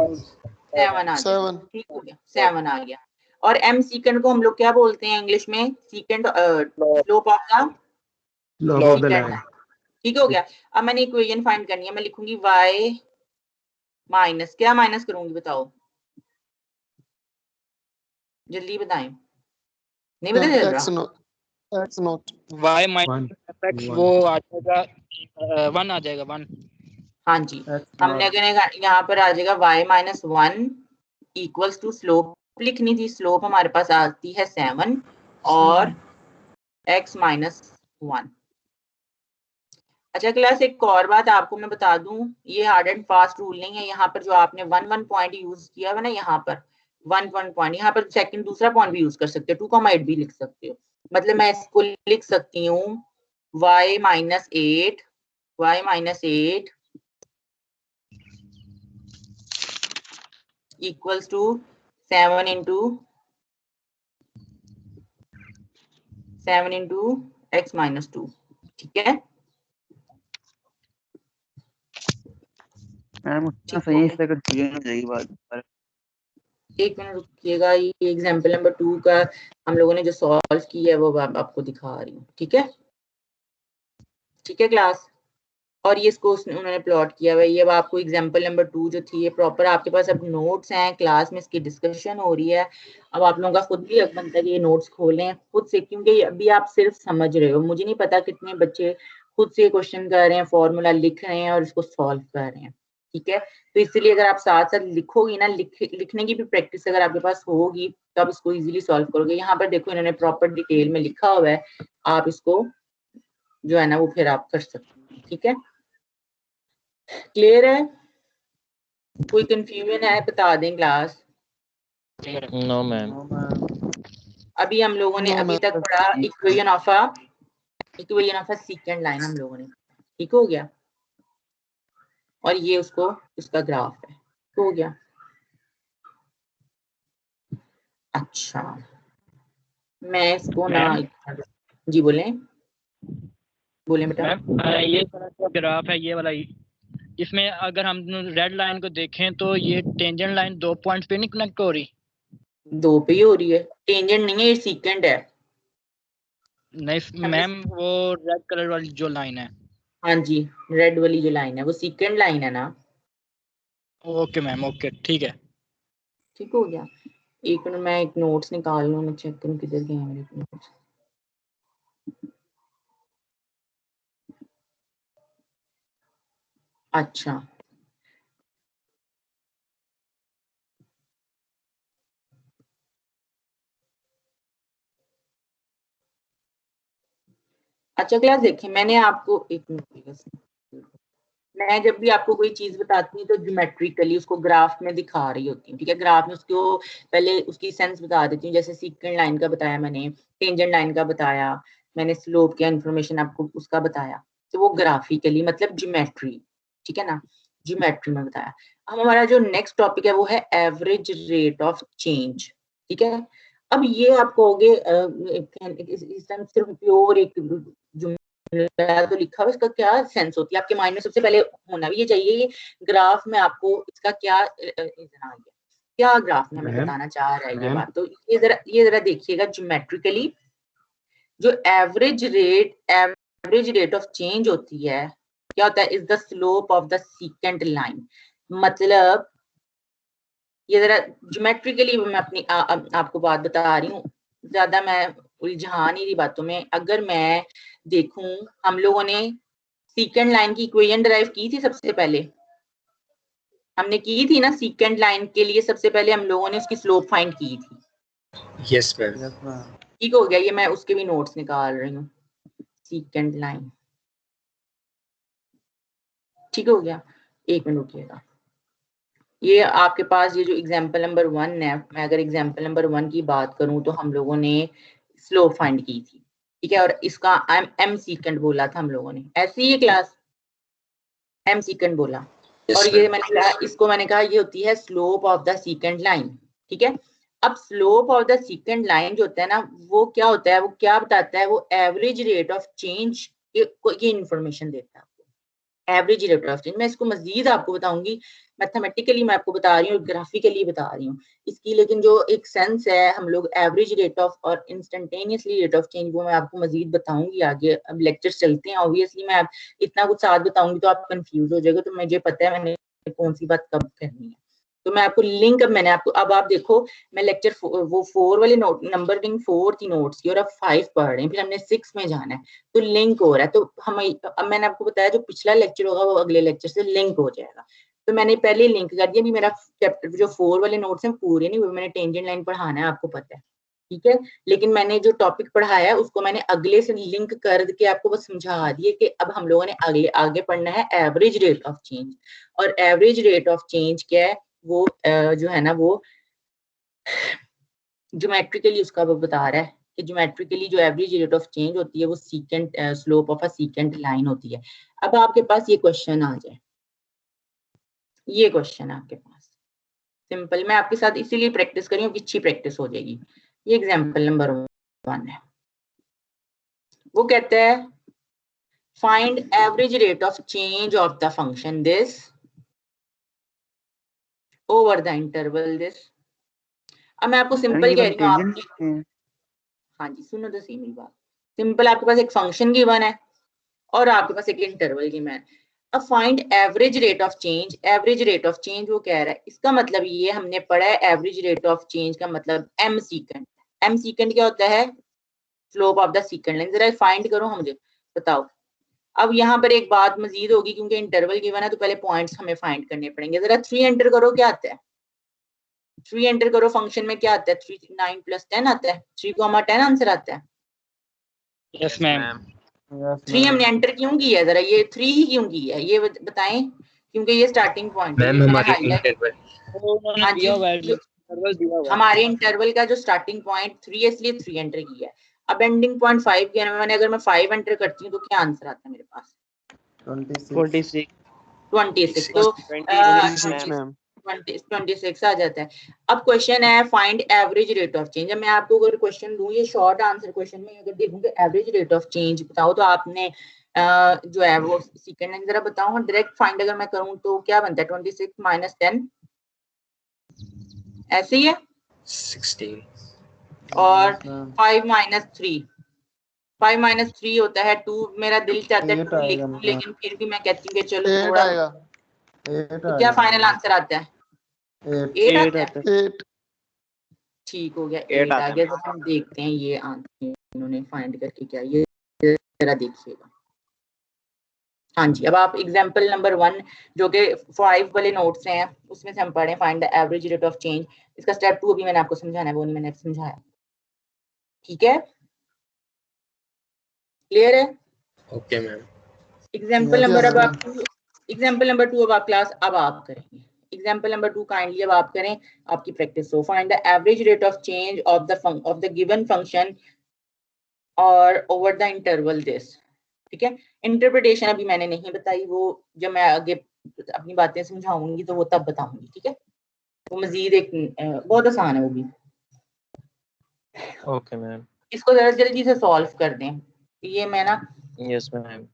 7 आ जाएगा। ठीक हो गया 7 आ गया। और एम सीकेंड को हम लोग क्या बोलते हैं इंग्लिश में? सीकेंड स्लोप ऑफ द सीकेंड। ठीक हो गया। अब मैंने इक्वेशन फाइंड करनी है। मैं लिखूंगी y माइनस क्या माइनस करूंगी बताओ जल्दी बताएं। नहीं पता चल रहा? x not y minus x वो आ जाएगा 1 आ जाएगा 1। हाँ जी, हमने यहाँ पर आ जाएगा y minus 1 equals to slope लिखनी थी, स्लोप हमारे पास आती है 7 और x माइनस 1। अच्छा क्लास, एक और बात आपको मैं बता दूं, ये हार्ड एंड फास्ट रूल नहीं है। यहाँ पर जो आपने 1 पॉइंट यूज किया है ना, यहाँ पर 1 पॉइंट, यहाँ पर सेकंड दूसरा पॉइंट भी यूज कर सकते हो, 2,8 भी लिख सकते हो। मतलब मैं इसको लिख सकती हूँ y minus 8 equals to 7 into x माइनस 2। ठीक है, सही इससे कंफ्यूजन हो जाएगी बात पर। एक मिनट रुकिएगा, ये एग्जांपल नंबर 2 का हम लोगों ने जो सॉल्व किया है वो आपको दिखा रही हूँ। ठीक है, ठीक है क्लास। और ये इसको उन्होंने प्लॉट किया हुआ है। ये आपको एग्जांपल नंबर 2 जो थी, ये प्रॉपर आपके पास अब नोट्स हैं, क्लास में इसकी डिस्कशन हो रही है। अब आप लोगों का खुद भी हक बनता है कि ये नोट्स खोलें खुद से, क्योंकि अभी आप सिर्फ समझ रहे हो। मुझे नहीं पता कितने बच्चे खुद से क्वेश्चन कर रहे हैं, फॉर्मूला लिख रहे हैं और इसको सॉल्व कर रहे हैं। ठीक है, तो इसलिए अगर आप साथ साथ लिखोगी ना, लिखने की भी प्रैक्टिस अगर आपके पास होगी तो आप इसको इजीली सॉल्व करोगे। यहाँ पर देखो इन्होंने प्रॉपर डिटेल में लिखा हुआ है, आप इसको जो है ना वो फिर आप कर सकते हैं। ठीक है, क्लियर है? कोई कंफ्यूजन है बता दें क्लास। No ma'am. अभी हम लोगों ने अभी तक पढ़ा equation of a second line हम लोगों ने, ठीक हो गया। और ये उसका ग्राफ है, हो गया। अच्छा, मैं इसको ना, जी बोले बेटा। ये ग्राफ है ये वाला, इसमें अगर हम रेड लाइन को देखें तो ये टेंजेंट लाइन 2 पॉइंट्स पे नहीं कनेक्ट हो रही, 2 पे ही हो रही है। टेंजेंट नहीं है, ये सेकेंड है। नहीं मैम, वो रेड कलर वाली जो लाइन है। हाँ जी, रेड वाली जो लाइन है वो सेकेंड लाइन है ना। ओके मैम, ओके ठीक है, ठीक हो गया। एक मिनट, मैं एक नोट्स निकाल लूँ, मैं चेक करूँ किधर गए हैं मेरे नोट्स। अच्छा, अच्छा क्लास देखिए, मैंने आपको एक मिनट, मैं जब भी आपको कोई चीज बताती हूँ तो ज्योमेट्रिकली उसको ग्राफ में दिखा रही होती हूँ। ठीक है, ग्राफ में उसको पहले उसकी सेंस बता देती हूँ। जैसे सेकंड लाइन का बताया मैंने, टेंजेंट लाइन का बताया मैंने, स्लोप का इंफॉर्मेशन आपको उसका बताया, तो वो ग्राफिकली मतलब ज्योमेट्री। ठीक है ना, ज्योमेट्री में बताया। अब हमारा जो नेक्स्ट टॉपिक है वो है एवरेज रेट ऑफ चेंज। ठीक है, अब ये आप कहोगे इस टाइम सिर्फ प्योर एक तो लिखा हुआ, इसका क्या सेंस होती है आपके माइंड में? सबसे पहले होना भी ये चाहिए ये ग्राफ में आपको इसका क्या क्या ग्राफ में हमें बताना चाह रहा है ये बात। तो ये जरा देखिएगा ज्योमेट्रिकली, जो एवरेज रेट ऑफ चेंज होती है क्या होता है, is the slope of the second line. मतलब ये जरा ज्योमेट्रिकली मैं अपनी आपको बात बता रही हूँ, ज्यादा मैं उलझा नहीं रही बातों में। अगर मैं देखूं, हम लोगों ने सेकेंड लाइन की इक्वेशन डिराइव की थी सबसे पहले, हमने की थी ना सेकेंड लाइन के लिए। सबसे पहले हम लोगों ने उसकी स्लोप फाइंड की थी। यस मैम, ठीक हो गया, ये मैं उसके भी नोट्स निकाल रही हूँ। सेकेंड लाइन ठीक हो गया, एक मिनट रुकिएगा। ये आपके पास ये जो एग्जाम्पल नंबर 1 है, मैं अगर एग्जाम्पल नंबर 1 की बात करूं तो हम लोगों ने स्लोप फाइंड की थी। ठीक है, और इसका एम सीकेंड बोला था हम लोगों ने, ऐसी ही क्लास एम सीकेंड बोला। और ये मैंने कहा, इसको मैंने कहा ये होती है slope of the second line. ठीक है, अब slope of the second line जो होता है ना, वो क्या होता है, वो क्या बताता है, वो एवरेज रेट ऑफ चेंज की इंफॉर्मेशन देता है, एवरेज रेट ऑफ चेंज। मैं इसको मजीद आपको बताऊंगी, मैथमेटिकली मैं आपको बता रही हूँ, ग्राफिकली बता रही हूँ इसकी, लेकिन जो एक सेंस है हम लोग एवरेज रेट ऑफ और इंस्टेंटेनियसली रेट ऑफ चेंज, वो मैं आपको मजीद बताऊंगी आगे। अब लेक्चर्स चलते हैं, ऑब्वियसली मैं इतना कुछ साथ बताऊंगी तो आप कंफ्यूज हो जाएगा, तो मुझे पता है मैंने कौन सी बात कब करनी है। तो मैं आपको लिंक, अब आप देखो, मैं लेक्चर वो 4 वाले नोट, नंबरिंग 4 थी नोट्स की, और अब 5 पढ़ रहे हैं, फिर हमने 6 में जाना है, तो लिंक हो रहा है। तो हम, अब मैंने आपको बताया जो पिछला लेक्चर होगा वो अगले लेक्चर से लिंक हो जाएगा। तो मैंने पहले लिंक कर दिया, भी मेरा चैप्टर जो 4 वाले नोट्स हैं पूरे नहीं हुए, मैंने टेंजेंट लाइन पढ़ाना है, आपको पता है, ठीक है। लेकिन मैंने जो टॉपिक पढ़ाया है उसको मैंने अगले से लिंक कर के आपको बस समझा दिए कि अब हम लोगों ने आगे पढ़ना है एवरेज रेट ऑफ चेंज। और एवरेज रेट ऑफ चेंज क्या है, वो जो है ना, वो ज्योमेट्रिकली उसका वो बता रहा है कि ज्योमेट्रिकली जो एवरेज रेट ऑफ चेंज होती है वो secant slope of a secant line होती है। अब आपके पास ये क्वेश्चन आ जाए, ये क्वेश्चन आपके पास सिंपल, मैं आपके साथ इसीलिए प्रैक्टिस करी हूँ कि अच्छी प्रैक्टिस हो जाएगी। ये एग्जाम्पल नंबर 1 है, वो कहता है find average rate of change of the function this over the interval this. अब मैं आपको सिंपल कह रही हूँ, हाँ जी सुनो तो सही मेरी बात। सिंपल, आपके पास एक फंक्शन गिवन है और आपके पास एक इंटरवल गिवन है। अब find average rate of change, average rate of change वो कह रहा है, इसका मतलब ये हमने पढ़ा है एवरेज रेट ऑफ चेंज का मतलब एम सीकेंट। एम सीकेंट क्या होता है, slope of the secant line. जरा फाइंड करो, मुझे बताओ। अब यहाँ पर एक बात मजीद होगी, क्योंकि इंटरवल गिवन है तो पहले पॉइंट्स हमें फाइंड करने पड़ेंगे। जरा 3 एंटर करो, क्या आता है 3 एंटर करो, फंक्शन में क्या आता है 3 9 + 10 आता है, 3, 10 आंसर आता है। Yes ma'am. 3 हमने एंटर क्यों किया है, जरा ये 3 ही क्यों की है ये बताएं, क्योंकि ये स्टार्टिंग पॉइंट है। हाँ जी, हमारे इंटरवल का जो स्टार्टिंग पॉइंट 3 है, इसलिए 3 एंटर किया है। अब एंडिंग पॉइंट 5 किया मैंने, अगर मैं 5 एंटर करती हूँ तो क्या आंसर आता है मेरे पास 26। तो 26 आ जाता है। अब क्वेश्चन है find average rate of change. अब मैं आपको अगर क्वेश्चन दूं, ये शॉर्ट आंसर क्वेश्चन में अगर देखूंगे एवरेज रेट ऑफ चेंज बताओ, तो आपने जो है वो सेकंड लाइन जरा बताओ, डायरेक्ट फाइंड अगर मैं करूं तो क्या बनता है 26 - 10 ऐसे ही है 16 और 5 - 3, 5 - 3 होता है 2। मेरा दिल चाहता है 2 लिख दूं, लेकिन फिर भी मैं कहती हूँ कि चलो थोड़ा, तो क्या फाइनल आंसर आता है 8 आता है। ठीक हो गया, 8 आ गया। तो हम देखते हैं ये आंसर इन्होंने फाइंड करके क्या, ये जरा देखिएगा। हाँ जी, अब आप एग्जांपल नंबर 1 जो कि 5 वाले नोट्स हैं उसमें से हम पढ़े find the average rate of change. इसका स्टेप 2 अभी मैंने आपको समझाना है, वो नहीं मैंने समझाया, ठीक है, क्लियर है? Okay ma'am. एग्जांपल नंबर अब आप एग्जांपल नंबर 2 अब आप क्लास अब आप करेंगे। एग्जांपल नंबर 2 काइंडली अब आप करें, आपकी प्रैक्टिस हो। Find the average rate of change of the given function और ओवर द इंटरवल दिस, ठीक है। इंटरप्रिटेशन अभी मैंने नहीं बताई, वो जब मैं आगे अपनी बातें समझाऊंगी तो वो तब बताऊंगी, ठीक है। वो मजीद एक बहुत आसान है वो भी। Okay ma'am. इसको जरा जल्दी से सॉल्व कर दें। ये मैं ना, यस मैम।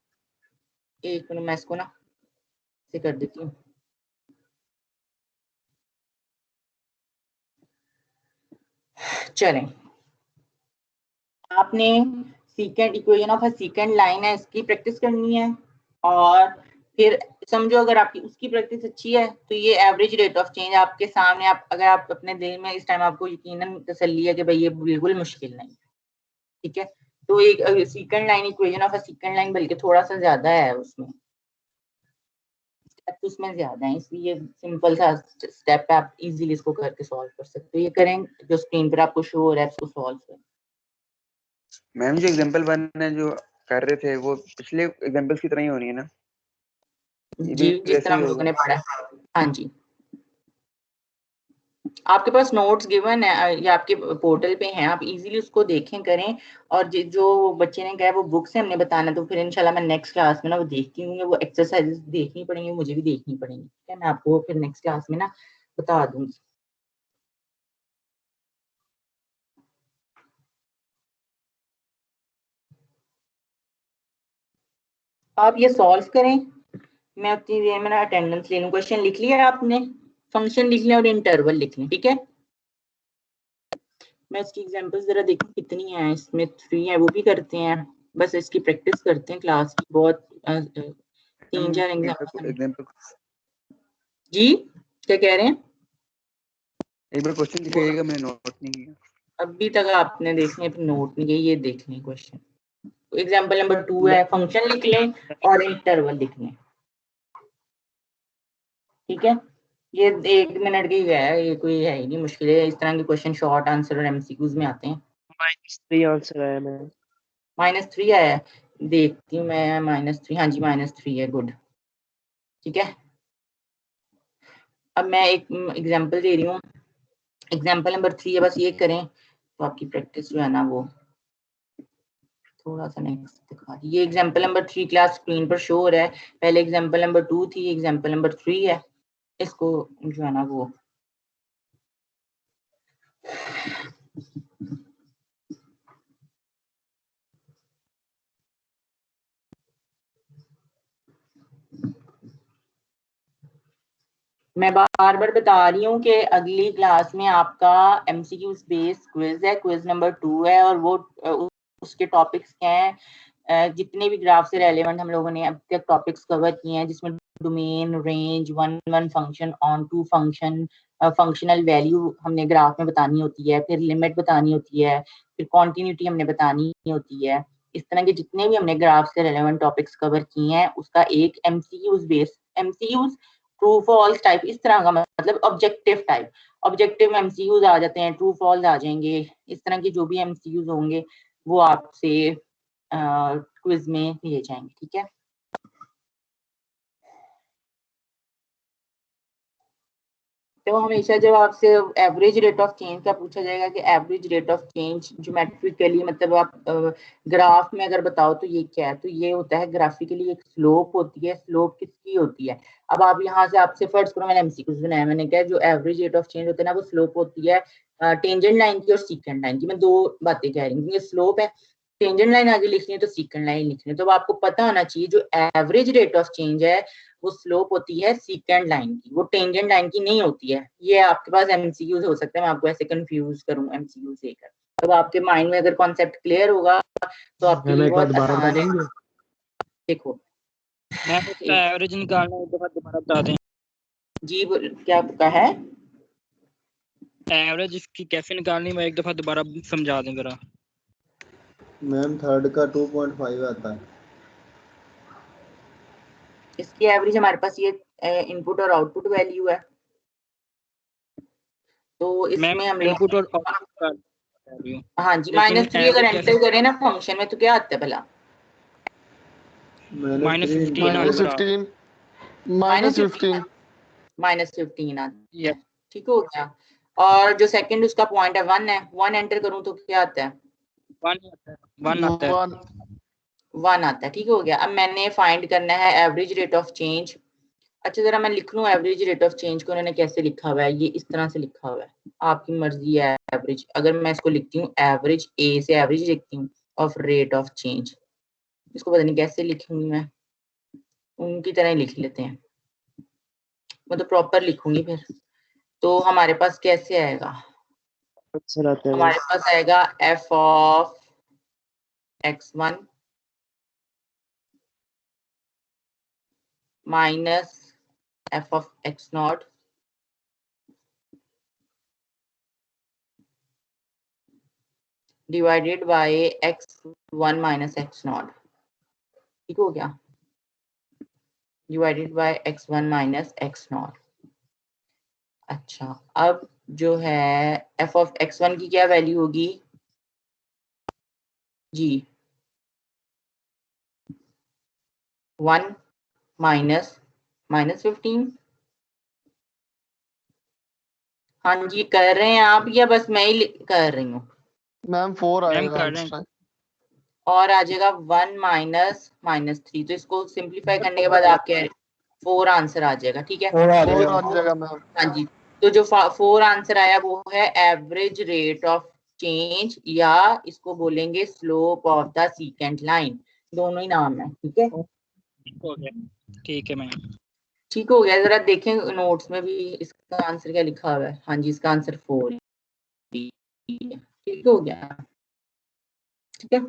एक मिनट मैं इसको ना से कर देती हूँ। चलें, आपने secant equation of a secant line है इसकी प्रैक्टिस करनी है, और फिर समझो अगर आपकी उसकी प्रैक्टिस अच्छी है तो ये एवरेज रेट ऑफ चेंज आपके सामने, आप अगर आप अपने दिल में इस टाइम आपको यकीनन तसल्ली है कि भाई ये बिल्कुल मुश्किल नहीं, ठीक है। तो एक secant line equation of a secant line बल्कि थोड़ा सा ज्यादा है, उसमें स्टेप उसमें ज्यादा है, इसलिए सिंपल सा स्टेप पे आप इजीली इसको करके सॉल्व कर सकते हो। ये करें जो स्क्रीन पर आपको शो हो रहा है इसको सॉल्व करें। मैम जो एग्जांपल 1 है जो कर रहे थे वो पिछले एग्जांपल्स की तरह ही होनी है ना? जी, जिस तरह हम लोगों ने पढ़ा। हाँ जी, आपके पास नोट्स गिवन है या आपके पोर्टल पे हैं, आप इजीली उसको देखें करें। और जो बच्चे ने कहा वो बुक से हमने बताना, तो फिर इंशाल्लाह मैं नेक्स्ट क्लास में ना वो देखती हूँ, वो एक्सरसाइजेस देखनी पड़ेंगी, मुझे भी देखनी पड़ेंगी, ठीक है। मैं आपको फिर नेक्स्ट क्लास में ना बता दूंगी। आप ये सॉल्व करें, मैं उतनी देर में ना अटेंडेंस ले लूँ। क्वेश्चन लिख लिया आपने, फंक्शन लिख लें और इंटरवल लिख लें, ठीक है। मैं इसकी एग्जांपल्स जरा देखूं कितनी हैं, इसमें 3 है, वो भी करते हैं, बस इसकी प्रैक्टिस करते हैं क्लास की। बहुत 3-4 एग्जांपल। जी क्या कह रहे हैं? एक बार क्वेश्चन दिखाइएगा, मैंने नोट नहीं किया। अभी तक आपने देखने पे नोट नहीं किया, ये देख लें क्वेश्चन। एग्जांपल नंबर 2 है, फंक्शन लिख लें और इंटरवल लिख लें। ठीक है, ये 1 मिनट की है, ये कोई है ही नहीं मुश्किल है। इस तरह के क्वेश्चन शॉर्ट आंसर और एमसीक्यूज में आते हैं। -3 आंसर आया मैम। -3 आया है, देखती हूँ मैं। -3, हाँ जी -3 है, गुड। ठीक है, अब मैं एक एग्जांपल दे रही हूँ। एग्जांपल नंबर 3 है, बस ये करें तो आपकी प्रैक्टिस जो है ना वो थोड़ा सा नेक्स्ट दिखा दी। ये एग्जांपल नंबर 3 क्लास स्क्रीन पर शो हो रहा है। पहले एग्जांपल नंबर 2 थी, एग्जांपल नंबर 3 है। इसको जो है ना वो मैं बार बार बता रही हूँ कि अगली क्लास में आपका एमसीक्यूज बेस्ड क्विज है, क्विज नंबर 2 है, और वो उसके टॉपिक्स क्या हैं, जितने भी ग्राफ से रेलेवेंट हम लोगों ने अब तक टॉपिक्स कवर किए हैं, जिसमें domain, range, one function, onto function, functional value हमने ग्राफ में बतानी होती है, फिर लिमिट बतानी होती है, फिर कॉन्टिन्यूटी हमने बतानी होती है। इस तरह के जितने भी हमने ग्राफ से रेलेवेंट टॉपिक्स कवर किए हैं, उसका एक MCQs based, MCQs true false type, इस तरह का मतलब ऑब्जेक्टिव टाइप। ऑब्जेक्टिव में एमसीक्यूज आ जाते हैं, ट्रू फॉल्स आ जाएंगे। इस तरह के जो भी एमसीक्यूज होंगे वो आपसे क्विज में लिए जाएंगे। ठीक है, तो हमेशा जब आपसे एवरेज रेट ऑफ चेंज का पूछा जाएगा कि average rate of change geometrically, मतलब आप ग्राफ में अगर बताओ तो ये क्या है, तो ये होता है ग्राफिकली एक स्लोप होती है। स्लोप किसकी होती है? अब आप यहाँ से आपसे फर्स्ट करो, मैंने एमसीक्यूज बनाया, मैंने कहा जो एवरेज रेट ऑफ चेंज होता है ना वो स्लोप होती है टेंजेंट लाइन की और सीकेंट लाइन की। मैं दो बातें कह रही हूँ, ये स्लोप है, टेंजेंट लाइन आगे लिखनी है तो सीकेंट लाइन लिखनी है। तो आपको पता होना चाहिए जो एवरेज रेट ऑफ चेंज है वो स्लोप होती है सीकेंट लाइन की, वो टेंजेंट लाइन की नहीं होती है। ये आपके पास एमसीक्यूज हो सकते हैं, मैं आपको ऐसे कंफ्यूज करूं एमसीक्यू से कर। अब आपके माइंड में अगर कॉन्सेप्ट क्लियर होगा तो आपके लिए बहुत आसान है। देखो मैम इसका एवरेज निकालना एक दफा दोबारा बता दें। जी क्या कहा है? एवरेज इसकी कैसे निकालनी मैं एक दफा दोबारा समझा दें जरा। मैम थर्ड का 2.5 आता है। इसकी एवरेज हमारे पास ये इनपुट और आउटपुट वैल्यू है, तो इसमें हम इनपुट और हाँ जी -3 अगर एंटर करें ना फंक्शन में तो क्या आता है भला? -15 आता है। ठीक हो गया। और जो सेकंड उसका पॉइंट है 1 है, 1 एंटर करूं तो क्या आता है? 1 आता है। 1 आता है। ठीक हो गया। अब मैंने फाइंड करना है एवरेज रेट ऑफ चेंज। अच्छा जरा मैं लिख लूं एवरेज रेट ऑफ चेंज को, उन्होंने कैसे लिखा हुआ है, ये इस तरह से लिखा हुआ है, आपकी मर्जी है। एवरेज अगर मैं इसको लिखती हूँ एवरेज, ए से एवरेज लिखती हूँ ऑफ रेट ऑफ चेंज, इसको पता नहीं कैसे लिखूंगी मैं, उनकी तरह ही लिख लेते हैं, मैं तो प्रॉपर लिखूंगी फिर। तो हमारे पास कैसे आएगा? हमारे पास आएगा F of x1 minus F of x0 divided by x1 minus x0। ठीक हो गया, divided by x1 minus x0। अच्छा अब जो है f ऑफ x1 की क्या वैल्यू होगी जी? 1 माइनस -15। हाँ जी कर रहे हैं आप या बस मैं ही कर रही हूँ? मैम 4 आएगा और आ जाएगा 1 माइनस -3। तो इसको सिंप्लीफाई करने के बाद आप कह रहे 4 आंसर आ जाएगा। ठीक है, 4 आ जाएगा मैम। हाँ जी, तो जो 4 आंसर आया वो है एवरेज रेट ऑफ चेंज, या इसको बोलेंगे slope of the secant line, दोनों ही नाम है। ठीक है, ठीक है मैम, ठीक हो गया। जरा देखें नोट्स में भी इसका आंसर क्या लिखा हुआ है। हाँ जी, इसका आंसर 4 है। ठीक हो गया, ठीक है।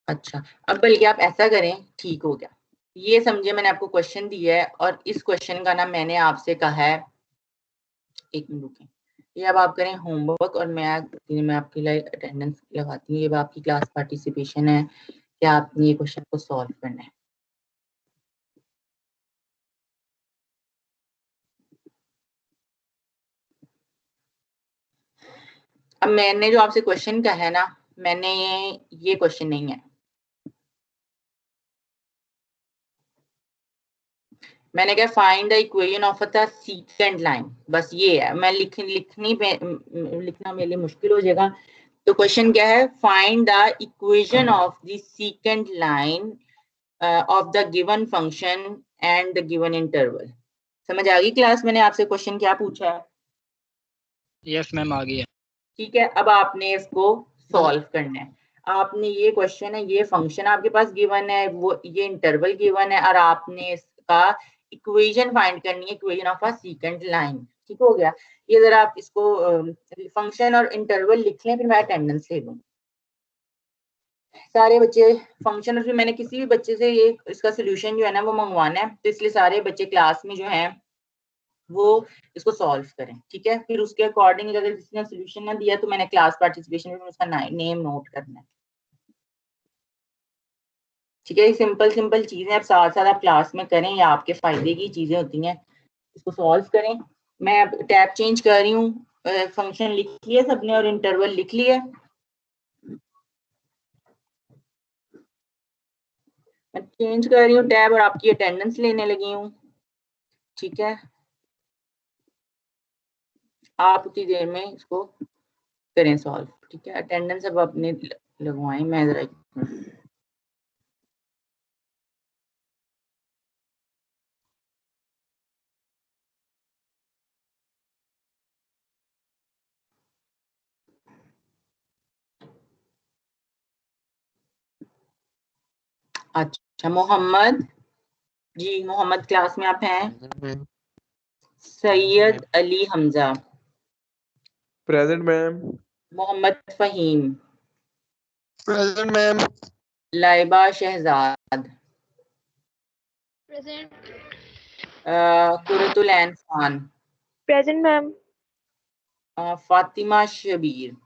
अच्छा अब बल्कि आप ऐसा करें, ठीक हो गया, ये समझिए मैंने आपको क्वेश्चन दिया है और इस क्वेश्चन का ना मैंने आपसे कहा है, एक मिनट रुकें, ये अब आप करें होमवर्क और मैं आपके लिए अटेंडेंस लगाती हूँ। ये आपकी क्लास पार्टिसिपेशन है कि आपने ये क्वेश्चन को सॉल्व करना है। अब मैंने जो आपसे क्वेश्चन कहा है ना, मैंने ये क्वेश्चन नहीं है, मैंने कहा find the equation of the second line, बस ये है। मैं लिखना मेरे लिए मुश्किल हो जाएगा। तो क्वेश्चन क्या है, find the equation of the second line of the given function and the given interval. समझ आ गई क्लास मैंने आपसे क्वेश्चन क्या पूछा है? यस मैम आ गई है। ठीक है, अब आपने इसको सॉल्व करना है। आपने ये क्वेश्चन है, ये फंक्शन आपके पास गिवन है, वो ये इंटरवल गिवन है और आपने इसका इक्वेशन फाइंड करनी है, equation of a second line. ठीक हो गया। ये जरा आप इसको फंक्शन और इंटरवल लिख लें, फिर मैं अटेंडेंस ले लूँ। सारे बच्चे फंक्शन, और फिर मैंने किसी भी बच्चे से ये इसका सोल्यूशन जो है ना वो मंगवाना है, तो इसलिए सारे बच्चे क्लास में जो हैं वो इसको सॉल्व करें। ठीक है, फिर उसके अकॉर्डिंग अगर किसी ने सोल्यूशन ना दिया तो मैंने क्लास पार्टिसिपेशन में उसका नेम नोट करना है। ठीक है, सिंपल सिंपल चीजें आप साथ साथ आप क्लास में करें, या आपके फायदे की चीजें होती हैं, इसको सॉल्व करें। मैं अब टैब चेंज कर रही हूँ, फंक्शन लिख लिया सबने और इंटरवल लिख लिया। मैं चेंज कर रही हूँ टैब और आपकी अटेंडेंस लेने लगी हूँ। ठीक है, आप उतनी देर में इसको करें सॉल्व। ठीक है, अटेंडेंस अब अपने लगवाएं। मैं जरा अच्छा, मोहम्मद जी, मोहम्मद क्लास में आप हैं? Syed Ali Hamza present ma'am. Mohammad Faheem present ma'am. Laiba Shahzad present. Qurratul Ain Khan present ma'am. Fatima Shabbir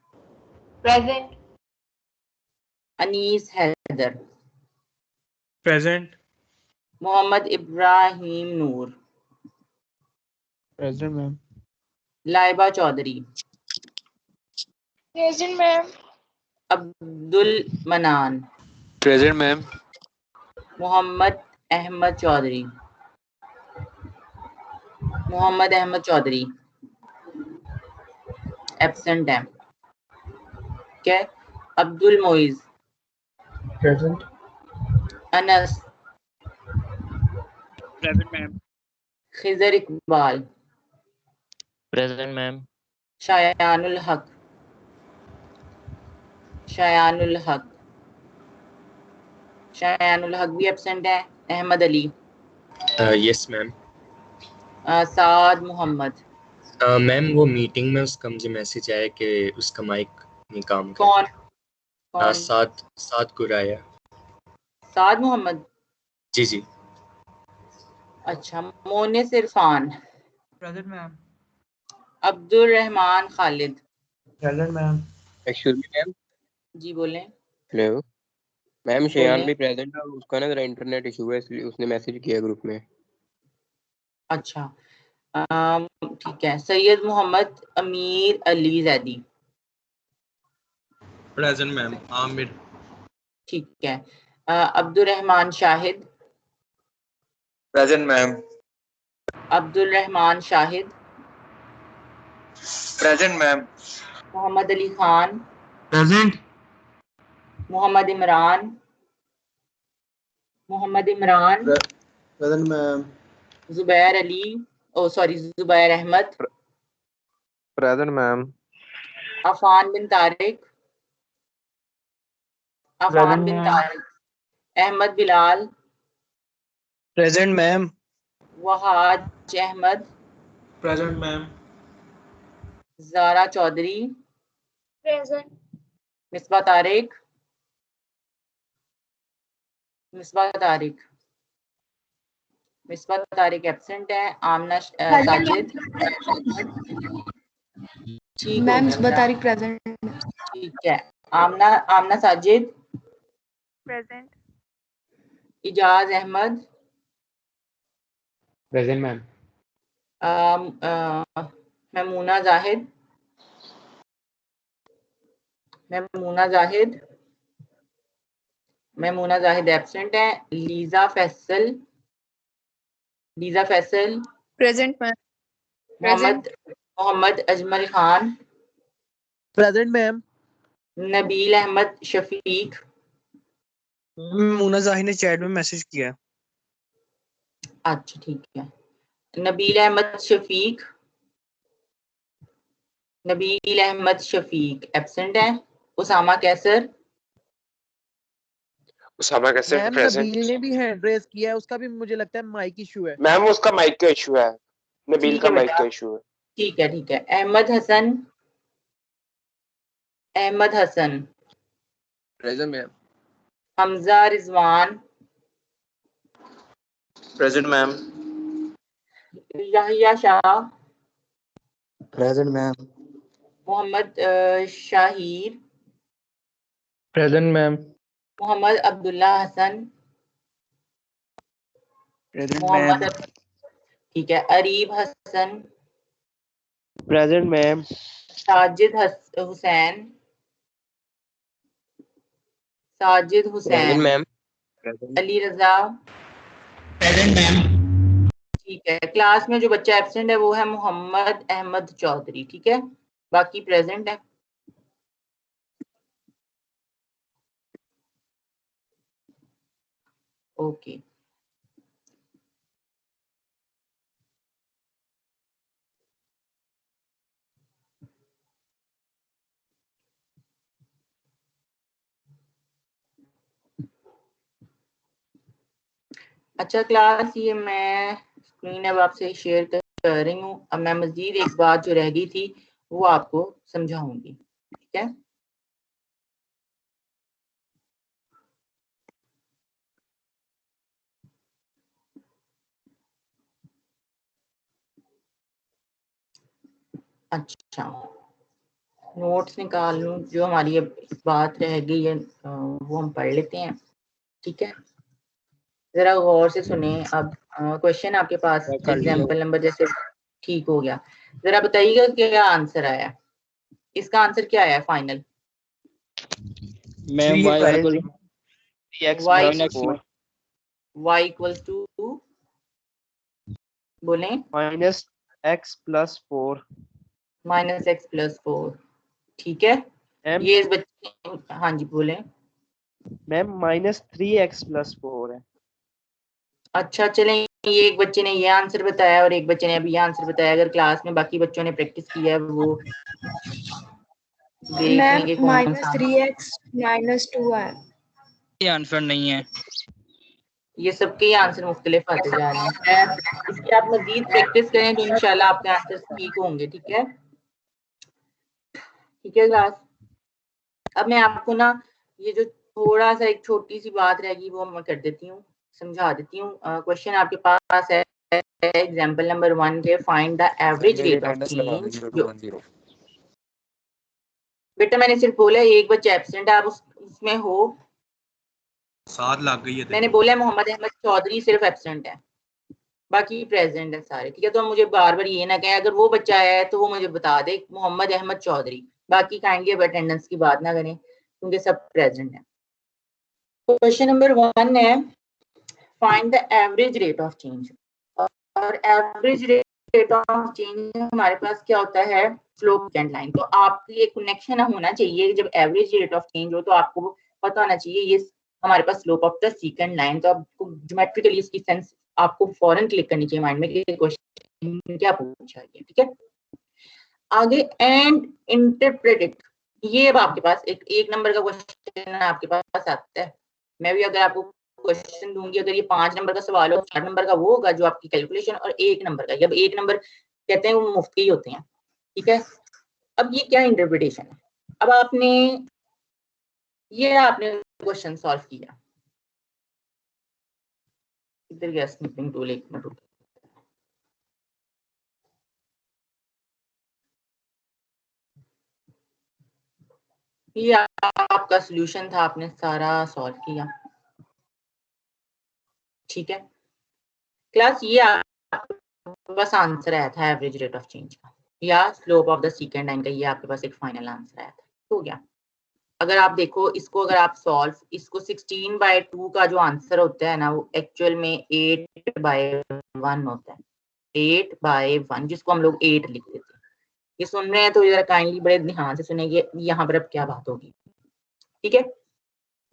present. Anees Haider present. Mohammad Ibrahim Noor present ma'am. Laiba Chaudhry present ma'am. Abdul Manan present ma'am. Mohammad Ahmed Chaudhry Mohammad Ahmed Chaudhry absent है। ठीक है, Abdul Moiz present. Anas present ma'am. Khizar Iqbal present ma'am. Shayanul Haq Shayanul Haq Shayanul Haq भी एब्सेंट है। Ahmad Ali yes ma'am. Saad Mohammad ma'am वो मीटिंग में उसका मुझे मैसेज आया कि उसका माइक नहीं काम कर कौन रहा। कौन? साद गुराया। साद मोहम्मद जी जी। अच्छा, Monis Irfan present ma'am. Abdul Rehman Khalid present ma'am. Excuse me ma'am. जी बोलें। हेलो मैम, शेयान बोलें। भी प्रेजेंट है, उसका ना जरा इंटरनेट इशू है इसलिए उसने मैसेज किया ग्रुप में। अच्छा, ठीक है। Syed Mohammad Amir Ali Zaidi present ma'am. आमिर। ठीक है। Abdul Rehman Shahid present ma'am. Abdul Rehman Shahid present ma'am. Mohammad Ali Khan present. Mohammad Imran present ma'am. Zubair Ali Zubair Ahmed present ma'am. Affan bin Tariq Ahmed Bilal present ma'am. Wahaj Ahmed present ma'am. Zara Chaudhry present. Misbah Tariq Misbah Tariq absent है, आमना साजिद ठीक हो मैम गया। तारिक प्रेजेंट। ठीक है, Amna Sajid present. Ijaz Ahmad present ma'am. Maimoona Zahid absent है, Liza Faisal present ma'am. Mohammad Ajmal Khan present ma'am. Nabeel Ahmed Shafiq Muna Zahid ने चैट में मैसेज किया। अच्छा ठीक है, नबील अहमद शफीक एब्सेंट है, उसामा कैसर मैम प्रेजेंट। नबील ने भी हैंड रेज किया है, उसका भी मुझे लगता है माइक इशू है। मैम उसका माइक का इशू है, नबील ठीक का है माइक बेटा, का इशू है। ठीक है। Ahmed Hassan present ma'am. Hamza Rizwan present ma'am. Yahya Shah present ma'am. Mohammad Shahir present ma'am. Mohammad Abdullah Hassan ठीक है, Areeb Hassan present ma'am. Sajid Hussain ma'am. Ali Raza present ma'am. ठीक है, क्लास में जो बच्चा एब्सेंट है वो है मोहम्मद अहमद चौधरी। ठीक है, बाकी प्रेजेंट है। ओके अच्छा क्लास, ये मैं स्क्रीन अब आपसे शेयर कर रही हूँ। अब मैं मजीद एक बात जो रह गई थी वो आपको समझाऊंगी। ठीक है, अच्छा नोट्स निकाल लूँ, जो हमारी अब बात रह गई है वो हम पढ़ लेते हैं। ठीक है, जरा गौर से सुने। अब क्वेश्चन आपके पास एग्जाम्पल नंबर जैसे ठीक हो गया, जरा बताइएगा क्या आंसर आया। इसका आंसर क्या आया final? Ma'am y equals to बोलें -x+4 -x+4। ठीक है, ये इस बच्चे, हाँ जी बोलें। मैम -3x+4 है। अच्छा चलें, ये एक बच्चे ने ये आंसर बताया और एक बच्चे ने अभी ये आंसर बताया। अगर क्लास में बाकी बच्चों ने प्रैक्टिस किया है वो देख लेंगे कौन सा -3x-2 है। ये आंसर नहीं है। ये सबके आंसर मुख्तलिफ आते जा रहे हैं। इसकी आप मजीद प्रैक्टिस करें तो इंशाल्लाह आपके आंसर ठीक होंगे। ठीक है क्लास। अब मैं आपको ना ये जो थोड़ा सा एक छोटी सी बात रहेगी वो मैं कर देती हूँ, समझा देती हूँ। क्वेश्चन आपके पास है एग्जाम्पल नंबर 1 के, find the average rate of change. बेटा मैंने सिर्फ बोला एक बच्चा एब्सेंट है, आप उसमें हो 7 लग गई है। मैंने बोला मोहम्मद अहमद चौधरी सिर्फ एब्सेंट है, बाकी प्रेजेंट है सारे। ठीक है, तो मुझे बार बार ये ना कहें, अगर वो बच्चा आया है तो वो मुझे बता दे मोहम्मद अहमद चौधरी, बाकी काइंडली अब अटेंडेंस की बात ना करें क्योंकि सब प्रेजेंट है। क्वेश्चन नंबर 1 है find the average rate of change. और एवरेज रेट ऑफ चेंज हमारे पास क्या होता है? Slope and line. तो आपकी एक कनेक्शन होना चाहिए, जब एवरेज रेट ऑफ चेंज हो तो आपको पता होना चाहिए ये हमारे पास slope of the second line. तो आपको ज्योमेट्रिकली इसकी सेंस आपको फौरन क्लिक करनी चाहिए माइंड में कि क्वेश्चन क्या पूछा गया। ठीक है, आगे एंड इंटरप्रेट इट। ये अब आपके पास एक नंबर का क्वेश्चन आपके पास आता है। मैं भी अगर आपको क्वेश्चन दूंगी, अगर ये 5 नंबर का सवाल हो, 4 नंबर का वो होगा जो आपकी कैलकुलेशन, और 1 नंबर का, जब 1 नंबर कहते हैं वो मुफ्त ही होते हैं। ठीक है, अब ये क्या इंटरप्रिटेशन है? अब आपने क्वेश्चन सॉल्व किया, इधर गया स्निपिंग टूल, एक मिनट रुको। ये आपका सॉल्यूशन था, आपने सारा सॉल्व किया, ठीक है क्लास। ये बस आंसर आया था एवरेज रेट ऑफ चेंज का या स्लोप ऑफ द सीकेंड लाइन का, ये आपके पास एक फाइनल आंसर आया था, हो गया। अगर आप देखो इसको, अगर आप सॉल्व इसको 16/2 का जो आंसर होता है ना, वो एक्चुअल में 8/1 होता है, 8/1, जिसको हम लोग 8 लिख देते हैं। ये सुन रहे हैं तो जरा काइंडली बड़े ध्यान से सुनेंगे, यहाँ पर अब क्या बात होगी, ठीक है।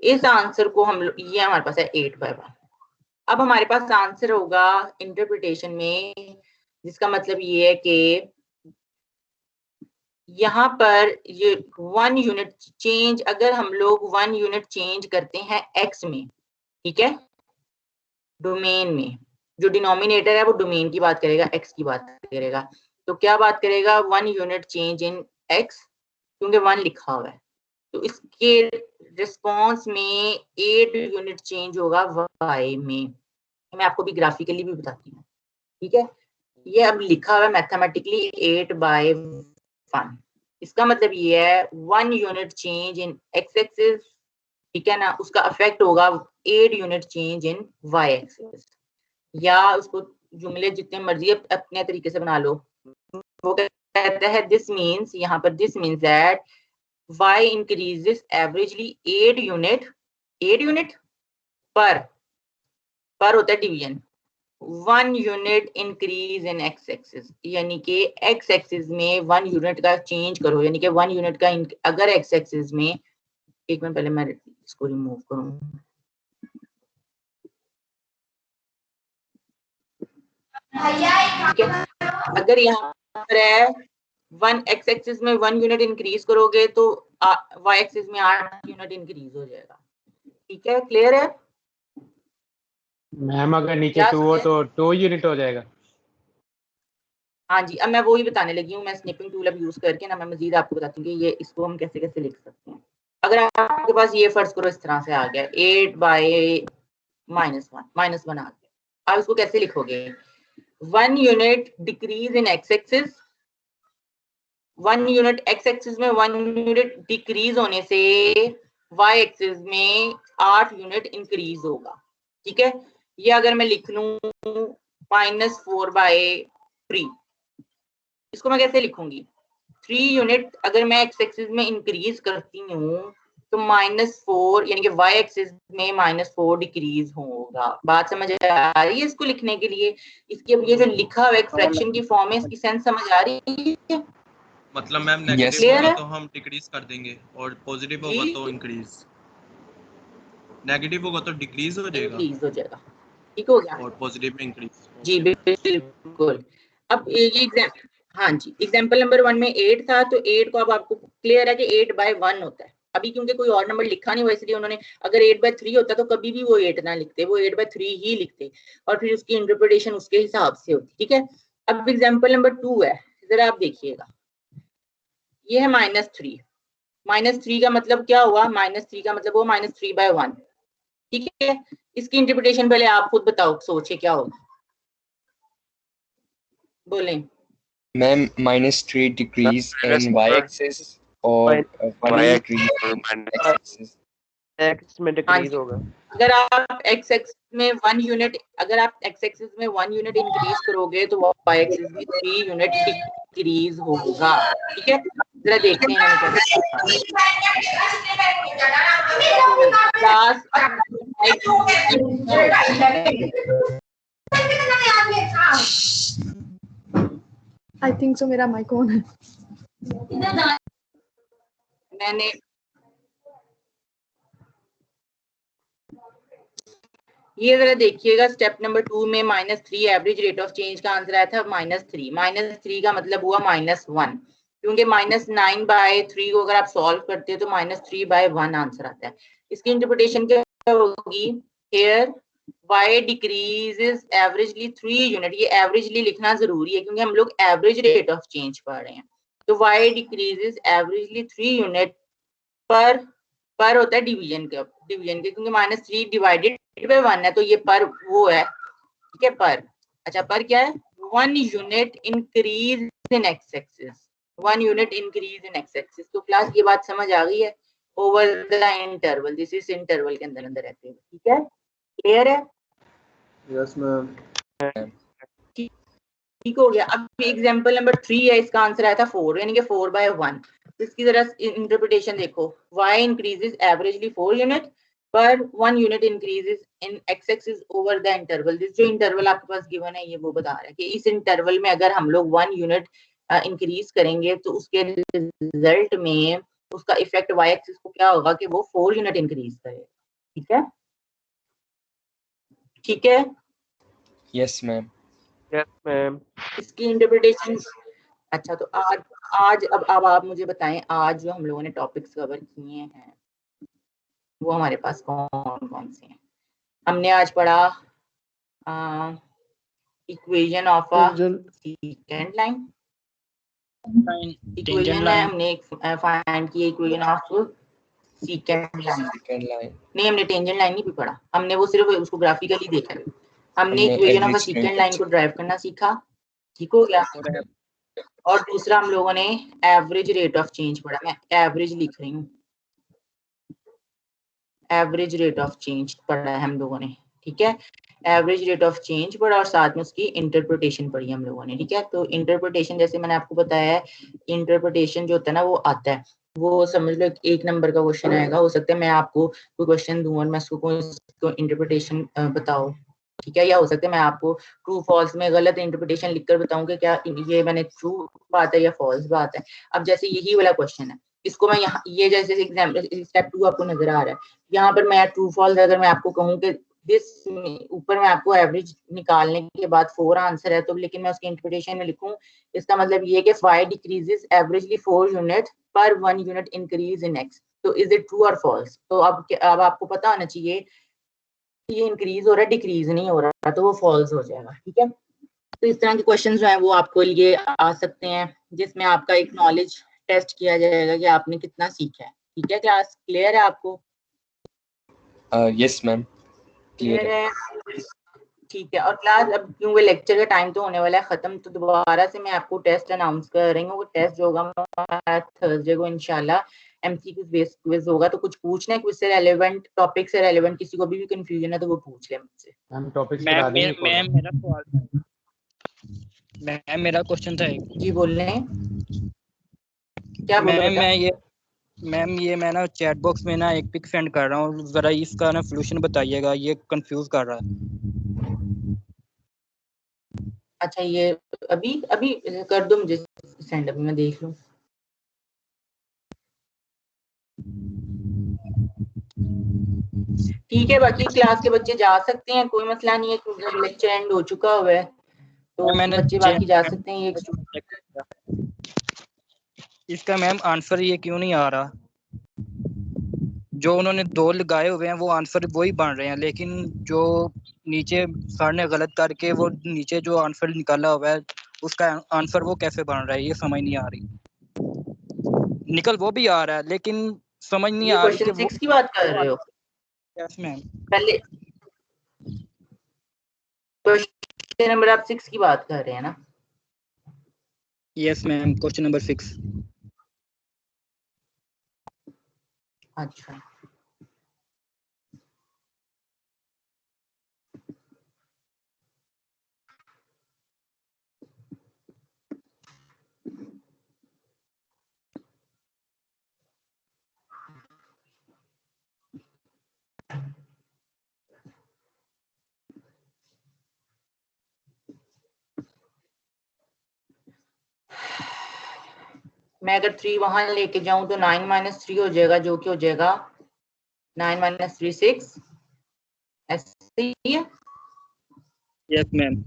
इस आंसर को हम लोग, ये हमारे पास है 8/1। अब हमारे पास आंसर होगा इंटरप्रिटेशन में, जिसका मतलब ये है कि यहाँ पर ये 1 यूनिट चेंज, अगर हम लोग 1 यूनिट चेंज करते हैं एक्स में, ठीक है, डोमेन में, जो डिनोमिनेटर है वो डोमेन की बात करेगा, एक्स की बात करेगा, तो क्या बात करेगा 1 यूनिट चेंज इन एक्स, क्योंकि 1 लिखा हुआ है, तो इसके रिस्पॉन्स में 8 यूनिट चेंज होगा वाई में। मैं आपको भी ग्राफिकली भी बताती हूँ, ठीक है। ये अब लिखा हुआ है मैथमेटिकली 8/1, इसका मतलब ये है 1 unit change in X axis, ठीक है ना, उसका इफेक्ट होगा 8 unit change in Y axis, या उसको जुमले जितने मर्जी अपने तरीके से बना लो। वो कहता है दिस मीन्स, यहाँ पर this means that y increases averagely 8 unit पर होता है division, 1 unit increase in X axis, यानी कि एक्स एक्सिस में 1 यूनिट का चेंज करो, यानी कि 1 यूनिट का अगर एक्स एक्सिस में, एक मिनट पहले मैं इसको रिमूव करूँ, ठीक है। अगर यहाँ पर है 1 एक्स एक्सिस में 1 यूनिट इंक्रीज करोगे तो वाई एक्सिस में 8 यूनिट इंक्रीज हो जाएगा, ठीक है, क्लियर है मैम? अगर नीचे 2 हो तो 2 यूनिट हो जाएगा। हाँ जी, अब मैं वो ही बताने लगी हूँ, मैं स्निपिंग टूल अब यूज करके ना मैं मजीद आपको बताती हूँ कि ये इसको हम कैसे कैसे लिख सकते हैं। अगर आपके पास ये फर्ज करो इस तरह से आ गया 8/-1 -1 आ गया, आप इसको कैसे लिखोगे? 1 unit decrease in X axis, 1 unit x axis में 1 यूनिट डिक्रीज होने से वाई एक्सिस में 8 यूनिट इंक्रीज होगा, ठीक है। ये अगर मैं लिख लूं -4/3, इसको मैं कैसे लिखूंगी? 3 यूनिट अगर मैं एक्स एक्सिस में इंक्रीज करती हूँ तो -4, यानी कि वाई एक्सिस में -4 डिक्रीज होगा। बात समझ आ रही है इसको लिखने के लिए? इसकी अब ये जो लिखा हुआ एक फ्रैक्शन की फॉर्म है, इसकी सेंस समझ आ रही है? मतलब मैम नेगेटिव होगा तो हम डिक्रीज कर देंगे और पॉजिटिव होगा तो इंक्रीज, नेगेटिव होगा तो डिक्रीज हो जाएगा, इंक्रीज हो जाएगा, ठीक हो गया, और पॉजिटिव में इंक्रीज। जी बिल्कुल। अब ये एग्जाम्पल, हाँ जी, एग्जाम्पल नंबर 1 में 8 था, तो 8 को अब आपको क्लियर है कि 8/1 होता है। अभी क्योंकि कोई और नंबर लिखा नहीं हुआ इसलिए उन्होंने, अगर 8/3 होता तो कभी भी वो 8 ना लिखते, वो 8/3 ही लिखते और फिर उसकी इंटरप्रिटेशन उसके हिसाब से होती, ठीक है। अब एग्जाम्पल नंबर 2 है, जरा आप देखिएगा, ये है -3, -3 का मतलब क्या हुआ? -3 का मतलब वो -3/1, ठीक है। इसकी इंटरप्रिटेशन पहले आप खुद बताओ, सोचे क्या होगा, बोलें। Ma'am -3 decrease in Y axis और 1 decrease in X axis, X में डिक्रीज होगा। अगर आप एक्स एक्सिस में 1 यूनिट, अगर आप एक्स एक्सिस में 1 यूनिट इंक्रीज करोगे तो वाई एक्सिस में 3 यूनिट डिक्रीज होगा, ठीक है। जरा देखते हैं आई थिंक सो मेरा माइक ऑन है। मैंने ये जरा देखिएगा, स्टेप नंबर 2 में -3 एवरेज रेट ऑफ चेंज का आंसर आया था -3 का मतलब हुआ -1, क्योंकि -9/3 को अगर आप सॉल्व करते हो तो -3/1 आंसर आता है। इसकी इंटरप्रिटेशन क्या होगी? Here y decreases averagely 3 unit, ये एवरेजली लिखना जरूरी है क्योंकि हम लोग एवरेज रेट ऑफ चेंज पढ़ रहे हैं, तो y डिक्रीजेस एवरेजली 3 यूनिट पर होता है डिवीजन के, क्योंकि -3 डिवाइडेड बाय 1 है तो ये पर वो है, ठीक है, पर अच्छा पर क्या है 1 unit increase in X axis, 1 unit increase in X axis. तो क्लास ये बात समझ आ गई है, over the interval, this is interval के अंदर अंदर रहते हैं, ठीक है, क्लियर है? Yes ma'am. ठीक हो गया। अब एग्जांपल नंबर 3 है, इसका आंसर आया था 4, यानी कि 4/1। तो इसकी जरा इंटरप्रिटेशन देखो, y इंक्रीजेस एवरेजली 4 यूनिट पर 1 unit increases in x axis over the interval. This जो इंटरवल आपके पास गिवन है ये वो बता रहा है कि इस इंटरवल में अगर हम लोग 1 यूनिट इंक्रीज करेंगे तो उसके रिजल्ट में उसका इफेक्ट y एक्सिस को क्या होगा कि वो 4 यूनिट इंक्रीज करेगा। ठीक है, ठीक है, यस मैम। Yes ma'am. इसकी इंटरप्रिटेशन। अच्छा, तो आज अब आप मुझे बताएं, आज जो हम लोगों ने टॉपिक्स कवर किए हैं वो हमारे पास कौन कौन से हैं? हमने आज पढ़ा equation of a second line, equation है हमने फाइंड की इक्वेशन ऑफ सेकेंड लाइन। नहीं, हमने टेंजेंट लाइन नहीं भी पढ़ा, हमने वो सिर्फ उसको ग्राफिकली देखा है। हमने equation of a second line को ड्राइव करना सीखा, ठीक हो गया। और दूसरा हम लोगों ने एवरेज रेट ऑफ चेंज पढ़ा, मैं एवरेज लिख रही हूँ, एवरेज रेट ऑफ चेंज पढ़ा है हम लोगों ने, ठीक है, एवरेज रेट ऑफ चेंज पढ़ा और साथ में उसकी इंटरप्रिटेशन पढ़ी हम लोगों ने, ठीक है। तो इंटरप्रिटेशन जैसे मैंने आपको बताया है, इंटरप्रिटेशन जो होता है ना वो आता है, वो समझ लो 1 नंबर का क्वेश्चन आएगा, हो सकता है मैं आपको कोई क्वेश्चन दूं और मैं उसको इंटरप्रिटेशन बताओ, ठीक है, या हो सकता है मैं आपको ट्रू फॉल्स में गलत इंटरप्रिटेशन लिखकर बताऊं कि क्या ये मैंने ट्रू बात है या फॉल्स बात है। अब जैसे यही वाला क्वेश्चन है, इसको मैं यहाँ ये जैसे एग्जाम्पल स्टेप 2 आपको नजर आ रहा है, यहाँ पर मैं ट्रू फॉल्स अगर मैं आपको कहूँ कि दिस ऊपर मैं आपको एवरेज निकालने के बाद 4 आंसर है, तो लेकिन मैं उसके इंटरप्रिटेशन में लिखूं, इसका मतलब ये है कि y डिक्रीजेस एवरेजली 4 यूनिट पर 1 यूनिट इंक्रीज इन x। तो इज इट ट्रू और फॉल्स? तो अब आपको पता होना चाहिए ये इंक्रीज हो रहा है, डिक्रीज नहीं हो रहा, तो वो फॉल्स हो जाएगा, ठीक है। तो इस तरह के क्वेश्चंस जो है वो आपको लिए आ सकते हैं, जिसमें आपका एक नॉलेज टेस्ट किया जाएगा कि आपने कितना सीखा है, ठीक है। क्लास क्लियर है आपको? यस मैम, क्लियर है, ठीक है। और क्लास अब क्योंकि लेक्चर का टाइम तो होने वाला है खत्म, तो दोबारा से मैं आपको टेस्ट अनाउंस कर रही हूँ। वो टेस्ट जो होगा थर्सडे को इंशाल्लाह, एमसीक्यू बेस्ड क्विज होगा। तो कुछ पूछना है क्विज से रेलेवेंट, टॉपिक से रेलेवेंट, किसी को भी कंफ्यूजन है तो वो पूछ ले मुझसे। हम टॉपिक बता देंगे। मैम मेरा सवाल था, मैम मेरा क्वेश्चन था एक। जी बोल रहे हैं, क्या बोल रहे हैं? मैम ये मैं ना चैट बॉक्स में ना एक पिक सेंड कर रहा हूँ, जरा इसका ना सॉल्यूशन बताइएगा, ये कंफ्यूज कर रहा है। अच्छा, ये अभी अभी कर दो मुझे सेंड, अभी मैं देख लूं। ठीक है, बाकी क्लास के बच्चे जा सकते हैं, कोई मसला नहीं है, क्योंकि लेक्चर एंड हो चुका हुआ है, तो बच्चे बाकी जा सकते हैं। इसका मैम आंसर ये क्यों नहीं आ रहा? जो उन्होंने 2 लगाए हुए हैं वो आंसर वही बन रहे हैं, लेकिन जो नीचे सर ने गलत करके वो नीचे जो आंसर निकाला हुआ है उसका आंसर वो कैसे बन रहा है, ये समझ नहीं आ रही। निकल वो भी आ रहा है लेकिन समझ नहीं आ रही कि क्वेश्चन 6 की बात कर रहे हो? Yes ma'am. पहले क्वेश्चन नंबर आप 6 की बात कर रहे हैं ना? Yes ma'am, question number 6। अच्छा, मैं अगर 3 वहां लेके जाऊं तो 9 - 3 हो जाएगा, जो कि हो जाएगा 9 - 3 6, ऐसे ही है। Yes ma'am.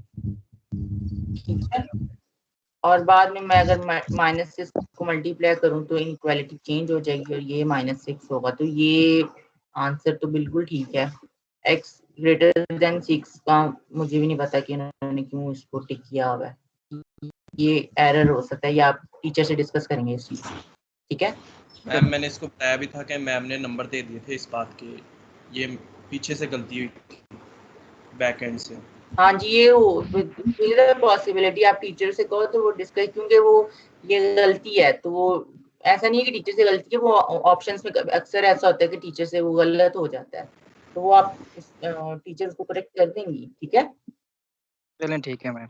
ठीक है, और बाद में मैं अगर -6 को मल्टीप्लाई करूं तो इनइक्वालिटी चेंज हो जाएगी और ये -6 होगा। तो ये आंसर तो बिल्कुल ठीक है। x > 6 का मुझे भी नहीं पता कि इन्होंने क्यों इसको टिक किया हुआ है, ये एरर हो सकता है, या आप टीचर से डिस्कस करेंगे इस चीज, ठीक है। मैम मैंने इसको बताया भी था कि मैम ने नंबर दे दिए थे इस बात के, ये पीछे से गलती हुई बैक एंड से। हाँ जी, ये हो पॉसिबिलिटी आप टीचर से कहो तो वो डिस्कस, क्योंकि वो ये गलती है तो वो ऐसा नहीं है कि टीचर से गलती है, वो ऑप्शंस में अक्सर ऐसा होता है कि टीचर से वो गलत हो जाता है, तो वो आप टीचर को करेक्ट कर देंगी, ठीक है? चलें ठीक है मैम।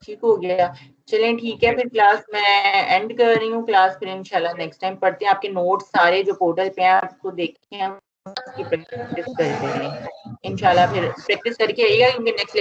ठीक हो गया, चलें ठीक है, फिर क्लास मैं एंड कर रही हूँ क्लास, फिर इंशाल्लाह नेक्स्ट टाइम पढ़ते हैं। आपके नोट्स सारे जो पोर्टल पे हैं आपको देखें, उसकी प्रैक्टिस करें इंशाल्लाह, फिर प्रैक्टिस करके आइएगा क्योंकि नेक्स्ट